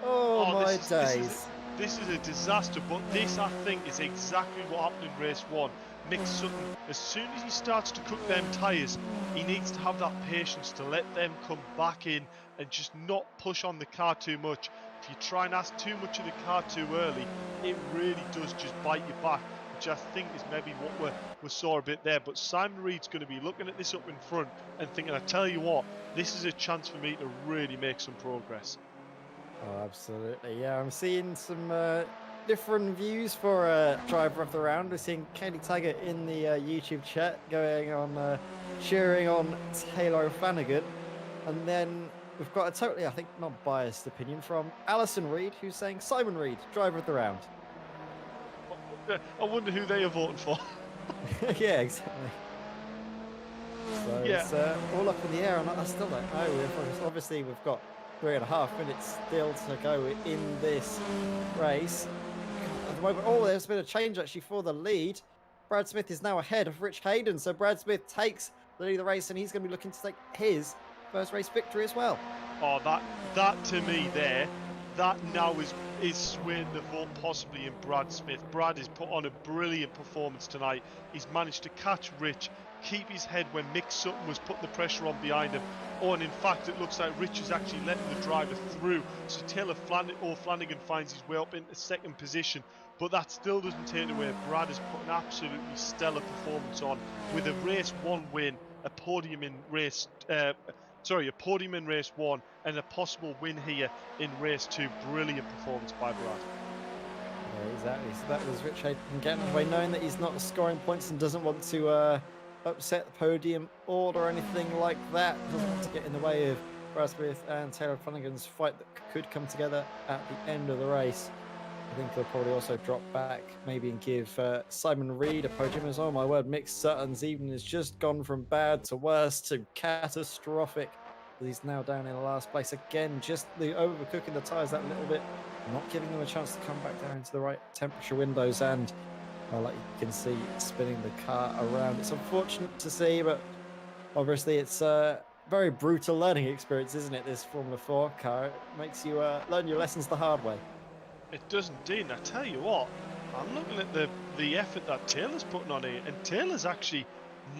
B: Oh my days.
C: This is a disaster, but this I think is exactly what happened in race 1. Mick Sutton, as soon as he starts to cook them tyres, he needs to have that patience to let them come back in and just not push on the car too much. If you try and ask too much of the car too early, it really does just bite you back, which I think is maybe what we saw a bit there. But Simon Reed's going to be looking at this up in front and thinking, I tell you what, this is a chance for me to really make some progress.
B: Oh, absolutely. Yeah, I'm seeing some different views for driver of the round. We're seeing Kenny Taggart in the YouTube chat going on cheering on Taylor O'Flanagan. And then we've got a totally, I think, not biased opinion from Alison Reed, who's saying Simon Reed, driver of the round.
C: I wonder who they are voting for.
B: Yeah, exactly. So
C: Yeah.
B: it's all up in the air, and I still don't know. Obviously, we've got 3.5 minutes still to go in this race. At the moment, there's been a change actually for the lead. Brad Smith is now ahead of Rich Hayden, so Brad Smith takes the lead of the race, and he's going to be looking to take his first race victory as well.
C: Oh, that to me there, that now is swaying the vote possibly in Brad Smith. Brad has put on a brilliant performance tonight. He's managed to catch Rich, keep his head when Mick Sutton was putting the pressure on behind him. Oh, and in fact, it looks like Rich is actually letting the driver through. So Taylor O'Flanagan finds his way up into second position. But that still doesn't take away. Brad has put an absolutely stellar performance on with a race 1 win, a podium in race a podium in race 1 and a possible win here in race 2. Brilliant performance by Brad.
B: Yeah, exactly. So that was Rich Hayden getting away, knowing that he's not scoring points and doesn't want to upset the podium order or anything like that. Doesn't want to get in the way of Brad Smith and Taylor Flanagan's fight that could come together at the end of the race. I think they'll probably also drop back maybe and give Simon Reed a podium as well. My word, Mick Sutton's evening has just gone from bad to worse to catastrophic. He's now down in the last place again, just the overcooking the tyres that little bit, not giving them a chance to come back down into the right temperature windows, and like you can see, spinning the car around. It's unfortunate to see, but obviously it's a very brutal learning experience, isn't it, this Formula 4 car? It makes you learn your lessons the hard way.
C: It does indeed, and I tell you what, I'm looking at the effort that Taylor's putting on here, and Taylor's actually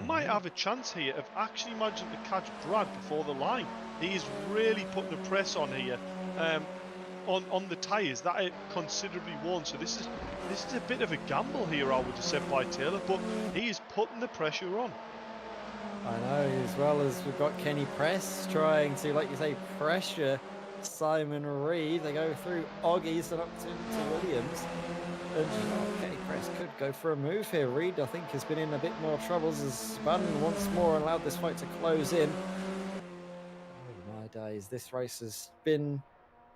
C: might have a chance here of actually managing to catch Brad before the line. He's really putting the press on here, on the tyres that are considerably worn. So this is a bit of a gamble here, I would have said, by Taylor, but he is putting the pressure on.
B: I know, as well as we've got Kenny Press trying to, like you say, pressure Simon Reed. They go through Oggies and up to Williams. And Kenny Press could go for a move here. Reed, I think, has been in a bit more troubles as spun once more and allowed this fight to close in. Oh my days, this race has been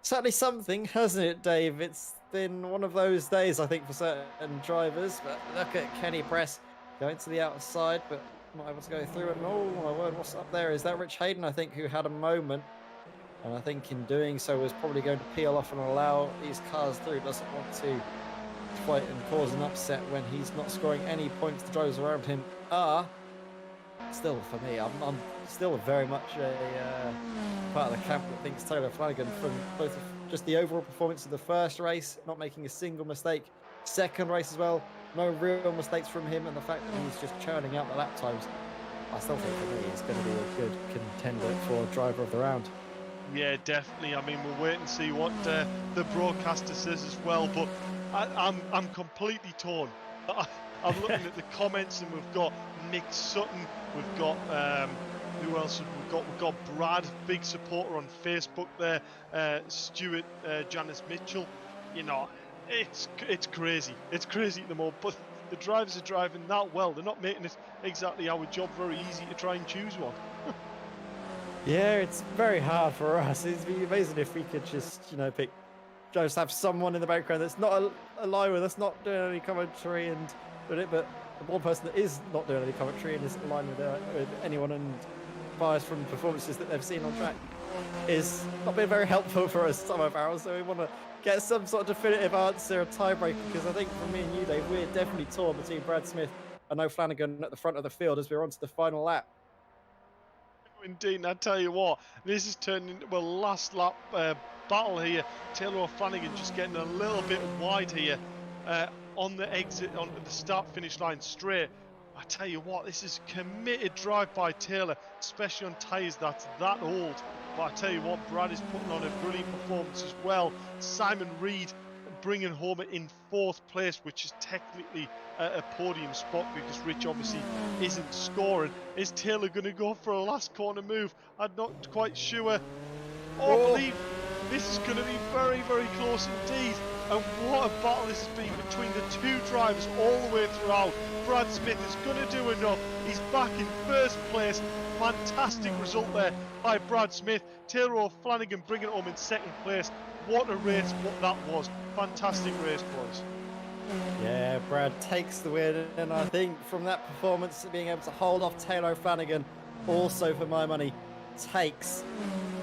B: certainly something, hasn't it, Dave? It's been one of those days, I think, for certain drivers. But look at Kenny Press going to the outside, but not able to go through. And oh my word, what's up there? Is that Rich Hayden, I think, who had a moment? And I think in doing so was probably going to peel off and allow these cars through. Doesn't want to fight and cause an upset when he's not scoring any points. The drivers around him are. Still, for me, I'm still very much a part of the camp that thinks Taylor Flanagan, from both just the overall performance of the first race, not making a single mistake, second race as well, no real mistakes from him, and the fact that he's just churning out the lap times, I still think for me he's going to be a good contender for driver of the round.
C: Yeah, definitely. I mean, we'll wait and see what the broadcaster says as well, but I'm completely torn. I'm looking at the comments, and we've got Mick Sutton, we've got who else have we got? We've got Brad, big supporter on Facebook there, Stuart, Janice Mitchell. You know, it's crazy. It's crazy at the moment, but the drivers are driving that well. They're not making it exactly our job very easy to try and choose one.
B: Yeah, it's very hard for us. It'd be amazing if we could just, just have someone in the background that's not aligned with us, not doing any commentary and doing it, but the one person that is not doing any commentary and is aligned with anyone and biased from performances that they've seen on track is not being very helpful for us some of ours. So we want to get some sort of definitive answer, a tiebreaker, because I think for me and you, Dave, we're definitely torn between Brad Smith and O'Flanagan at the front of the field as we're on to the final lap.
C: Indeed, and I tell you what, this is turning into a last lap battle here. Taylor O'Flanagan just getting a little bit wide here on the exit, on the start-finish line straight. I tell you what, this is a committed drive by Taylor, especially on tyres that's that old. But I tell you what, Brad is putting on a brilliant performance as well. Simon Reed bringing home in 4th place, which is technically a podium spot because Rich obviously isn't scoring. Is Taylor going to go for a last corner move? I'm not quite sure. I believe this is going to be very, very close indeed. And what a battle this has been between the two drivers all the way throughout. Brad Smith is going to do enough. He's back in first place. Fantastic result there by Brad Smith. Taylor O'Flanagan bringing it home in second place. What a race what that was. Fantastic race, boys.
B: Yeah, Brad takes the win, and I think from that performance, being able to hold off Taylor O'Flanagan, also for my money, takes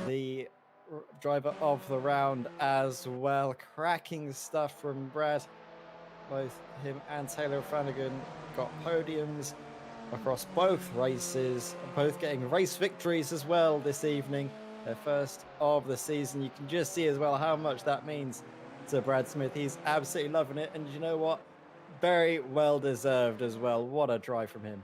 B: the driver of the round as well. Cracking stuff from Brad. Both him and Taylor O'Flanagan got podiums across both races, both getting race victories as well this evening. Their first of the season. You can just see as well how much that means to Brad Smith. He's absolutely loving it, and you know what? Very well deserved as well. What a drive from him.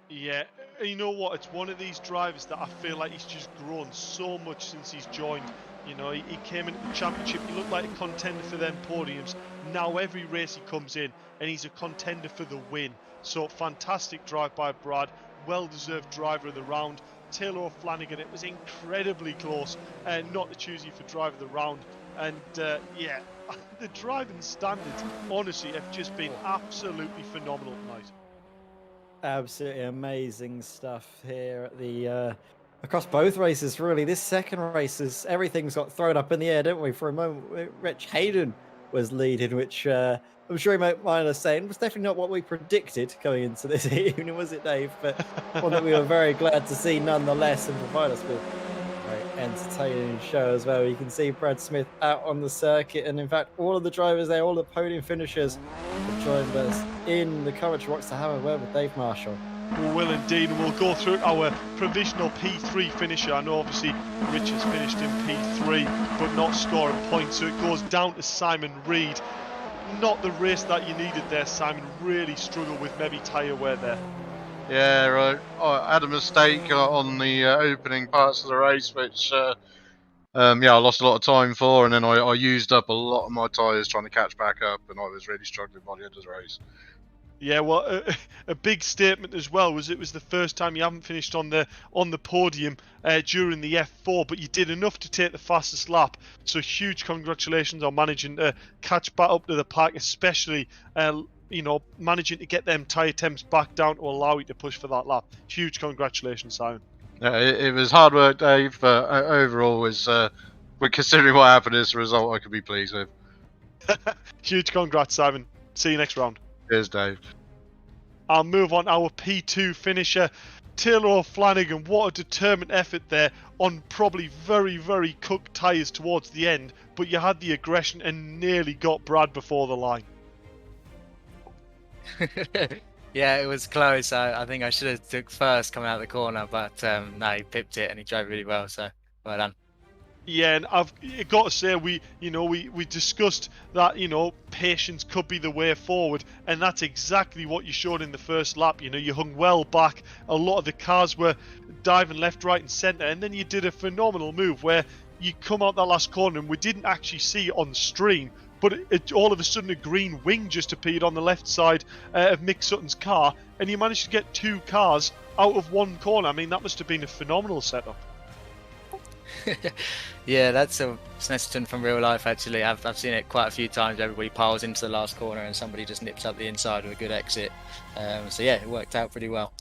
C: Yeah, you know what? It's one of these drivers that I feel like he's just grown so much since he's joined. You know, he came into the championship, he looked like a contender for them podiums. Now every race he comes in, and he's a contender for the win. So fantastic drive by Brad. Well-deserved driver of the round. Taylor O'Flanagan, it was incredibly close not to choose you for driver of the round. And yeah, the driving standards, honestly, have just been absolutely phenomenal tonight.
B: Absolutely amazing stuff here at the across both races, really. This second race is everything's got thrown up in the air, didn't we? For a moment, Rich Hayden was leading, which I'm sure you might mind us saying was definitely not what we predicted going into this evening, was it, Dave? But one that we were very glad to see nonetheless, and provide us with a very entertaining show as well. You can see Brad Smith out on the circuit, and in fact, all of the drivers there, all the podium finishers have joined us in the coverage box to have a word with Dave Marshall.
C: We will indeed, and we'll go through our provisional P3 finisher. I know obviously Rich has finished in P3 but not scoring points, so it goes down to Simon Reed. Not the race that you needed there, Simon. Really struggled with maybe tyre wear there.
D: Yeah, right. I had a mistake on the opening parts of the race, which yeah, I lost a lot of time for, and then I used up a lot of my tyres trying to catch back up, and I was really struggling by the end of the race.
C: Yeah, well, a big statement as well was it was the first time you haven't finished on the podium during the F4, but you did enough to take the fastest lap. So huge congratulations on managing to catch back up to the pack, especially you know, managing to get them tyre temps back down to allow you to push for that lap. Huge congratulations, Simon.
D: Yeah, it was hard work, Dave, but overall, was considering what happened, is the result I could be pleased with.
C: Huge congrats, Simon. See you next round.
D: Cheers, Dave.
C: I'll move on our P2 finisher, Taylor O'Flanagan. What a determined effort there on probably very, very cooked tyres towards the end, but you had the aggression and nearly got Brad before the line.
F: Yeah, it was close. I think I should have took first coming out of the corner, but no, he pipped it and he drove really well, so well done.
C: Yeah, and I've got to say, we discussed that, you know, patience could be the way forward, and that's exactly what you showed in the first lap. You know, you hung well back. A lot of the cars were diving left, right, and centre, and then you did a phenomenal move where you come out that last corner, and we didn't actually see it on stream, but all of a sudden a green wing just appeared on the left side of Mick Sutton's car, and you managed to get two cars out of one corner. I mean, that must have been a phenomenal setup.
F: Yeah, that's a Snetterton from real life, actually. I've seen it quite a few times. Everybody piles into the last corner and somebody just nips up the inside with a good exit. So yeah, it worked out pretty well.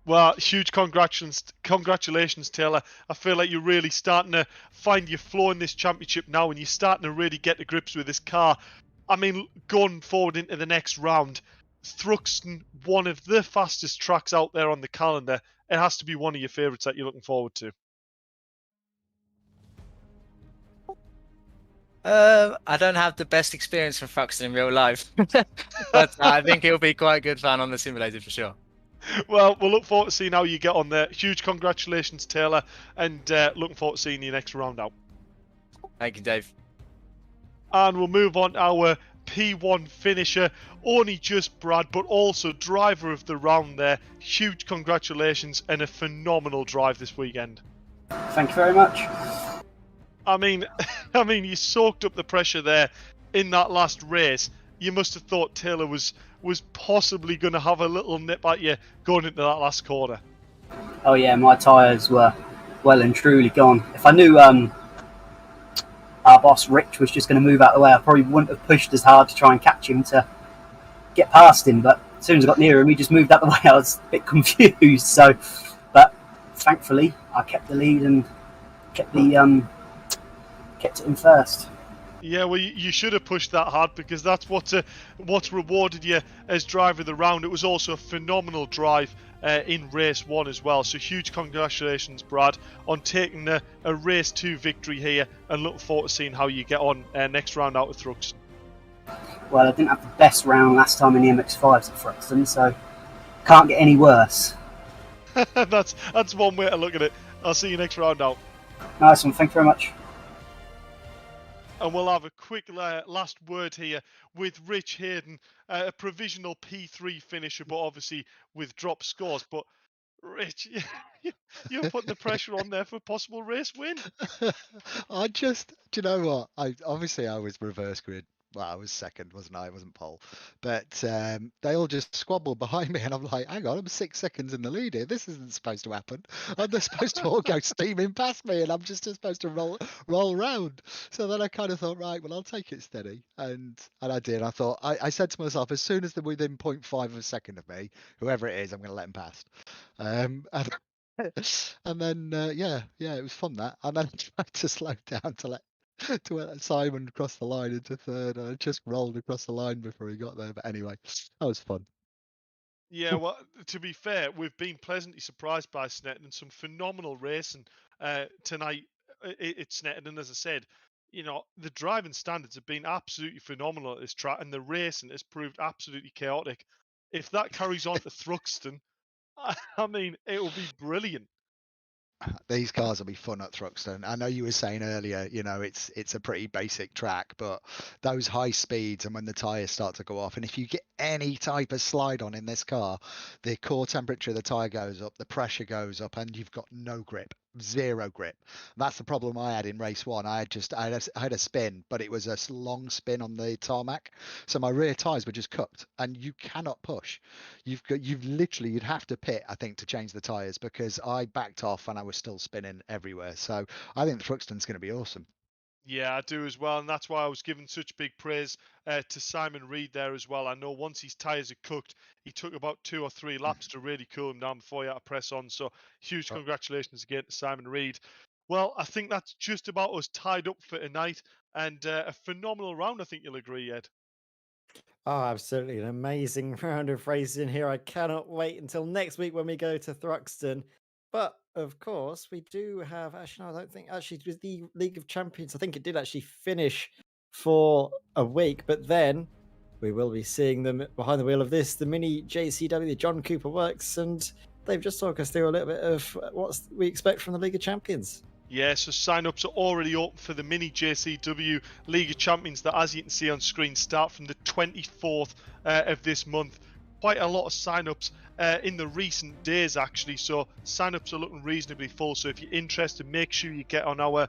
C: Well, huge congratulations, Taylor. I feel like you're really starting to find your flow in this championship now, and you're starting to really get to grips with this car. I mean, going forward into the next round, Thruxton, one of the fastest tracks out there on the calendar. It has to be one of your favourites that you're looking forward to.
F: I don't have the best experience from Thruxton in real life, but I think it'll be quite good fun on the simulator for sure.
C: Well, we'll look forward to seeing how you get on there. Huge congratulations, Taylor, and looking forward to seeing you next round out.
F: Thank you, Dave.
C: And we'll move on to our P1 finisher, only just Brad, but also driver of the round there. Huge congratulations and a phenomenal drive this weekend.
E: Thank you very much.
C: I mean, you soaked up the pressure there in that last race. You must have thought Taylor was possibly going to have a little nip at you going into that last corner.
E: Oh yeah, my tyres were well and truly gone. If I knew our boss Rich was just going to move out of the way, I probably wouldn't have pushed as hard to try and catch him to get past him. But as soon as I got near him, he just moved out of the way. I was a bit confused. So, but thankfully, I kept the lead and kept it in first.
C: Yeah, well, you should have pushed that hard, because that's what's rewarded you as driver of the round. It was also a phenomenal drive in race 1 as well. So huge congratulations, Brad, on taking a race 2 victory here, and looking forward to seeing how you get on next round out of Thruxton.
E: Well, I didn't have the best round last time in the MX-5s at Thruxton, so can't get any worse.
C: That's one way to look at it. I'll see you next round out.
E: Nice one, thank you very much.
C: And we'll have a quick last word here with Rich Hayden, a provisional P3 finisher, but obviously with drop scores. But Rich, you're putting the pressure on there for a possible race win.
G: Do you know what? I was reverse grid. Well, I was second, wasn't I? I wasn't pole. But they all just squabbled behind me, and I'm like, hang on, I'm 6 seconds in the lead here. This isn't supposed to happen. And they're supposed to all go steaming past me, and I'm just supposed to roll round. So then I kind of thought, right, well, I'll take it steady. And I did. I thought, I said to myself, as soon as they're within 0.5 of a second of me, whoever it is, I'm going to let them past. And then, it was fun that. And then I tried to slow down to let Simon cross the line into third. I just rolled across the line before he got there. But anyway, that was fun.
C: Yeah, well, to be fair, we've been pleasantly surprised by Snetterton. Some phenomenal racing tonight at Snetterton. As I said, the driving standards have been absolutely phenomenal at this track, and the racing has proved absolutely chaotic. If that carries on to Thruxton, I mean, it will be brilliant.
G: These cars will be fun at Thruxton. I know you were saying earlier, it's a pretty basic track, but those high speeds and when the tyres start to go off, and if you get any type of slide on in this car, the core temperature of the tyre goes up, the pressure goes up, and you've got no grip. Zero grip. That's the problem I had in race 1. I had a spin, but it was a long spin on the tarmac, so my rear tyres were just cooked, and you cannot push. You'd have to pit, I think, to change the tyres, because I backed off and I was still spinning everywhere. So I think Thruxton's going to be awesome.
C: Yeah, I do as well, and that's why I was giving such big praise to Simon Reed there as well. I know once his tyres are cooked, he took about 2 or 3 laps to really cool him down before he had to press on. So huge congratulations again to Simon Reed. Well, I think that's just about us tied up for tonight, and a phenomenal round, I think you'll agree, Ed.
B: Oh, absolutely. An amazing round of racing here. I cannot wait until next week when we go to Thruxton. But of course, we do have actually, no, I don't think actually it was the League of Champions. I think it did actually finish for a week, but then we will be seeing them behind the wheel of this, the mini JCW, the John Cooper Works, and they've just talked us through a little bit of what we expect from the League of Champions.
C: Yeah, so sign-ups are already open for the mini JCW League of Champions that, as you can see on screen, start from the 24th of this month. Quite a lot of sign-ups in the recent days, actually, so sign-ups are looking reasonably full. So if you're interested, make sure you get on our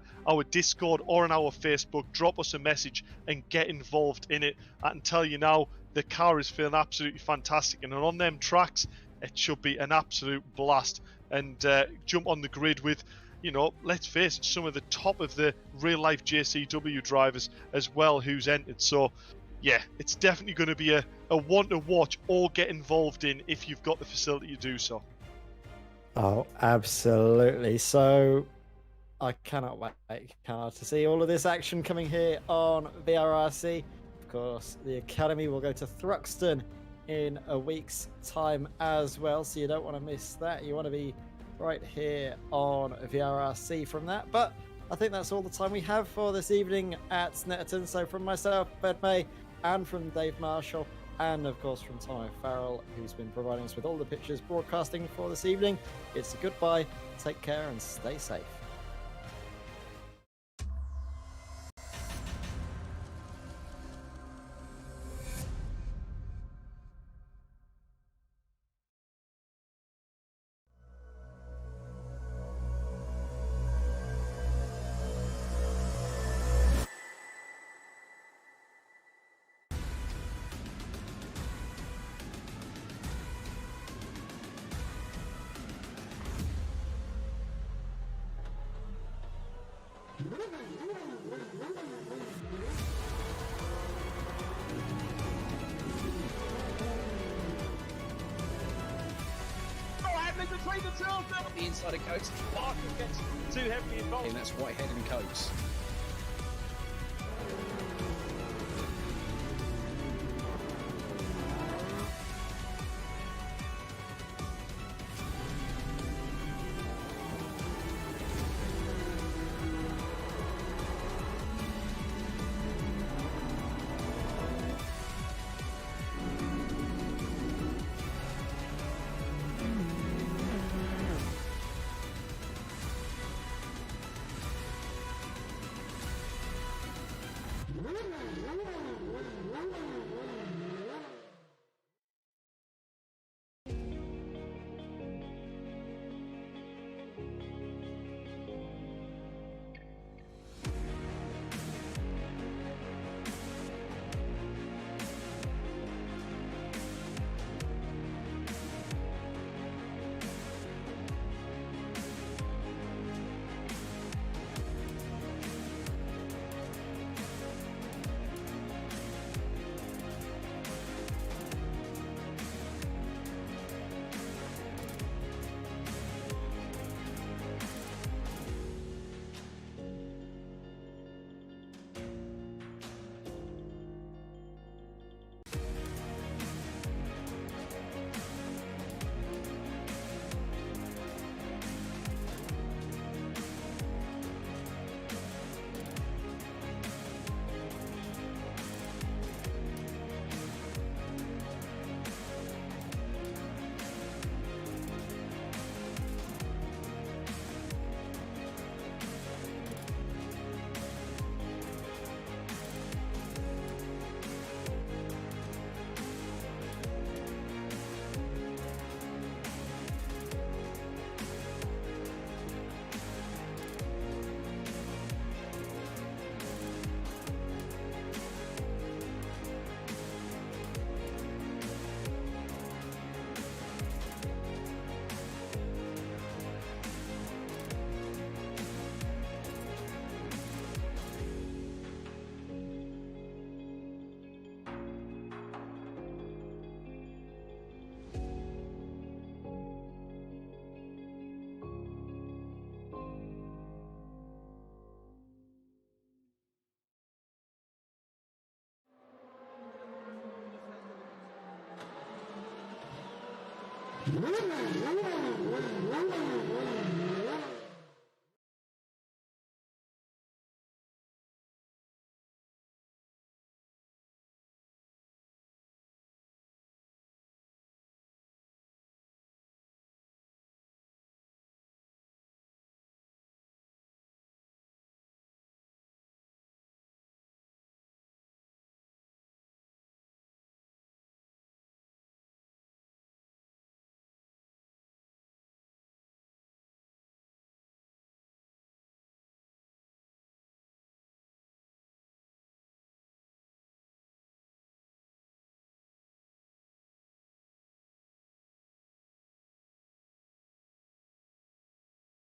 C: Discord or on our Facebook, drop us a message and get involved in it. I can tell you now, the car is feeling absolutely fantastic, and on them tracks, it should be an absolute blast. And jump on the grid with, let's face it, some of the top of the real-life JCW drivers as well who's entered. So, yeah, it's definitely going to be a one to watch or get involved in if you've got the facility to do so.
B: Oh, absolutely. So, I cannot wait to see all of this action coming here on VRRC. Of course, the Academy will go to Thruxton in a week's time as well, so you don't want to miss that. You want to be right here on VRRC from that. But I think that's all the time we have for this evening at Snetterton. So from myself, Ed May, and from Dave Marshall, and of course from Tom O'Farrell, who's been providing us with all the pictures broadcasting for this evening, it's a goodbye, take care and stay safe.
A: between the two of them. The inside of Coates. Parker gets too heavily involved. And that's Whitehead and Coates.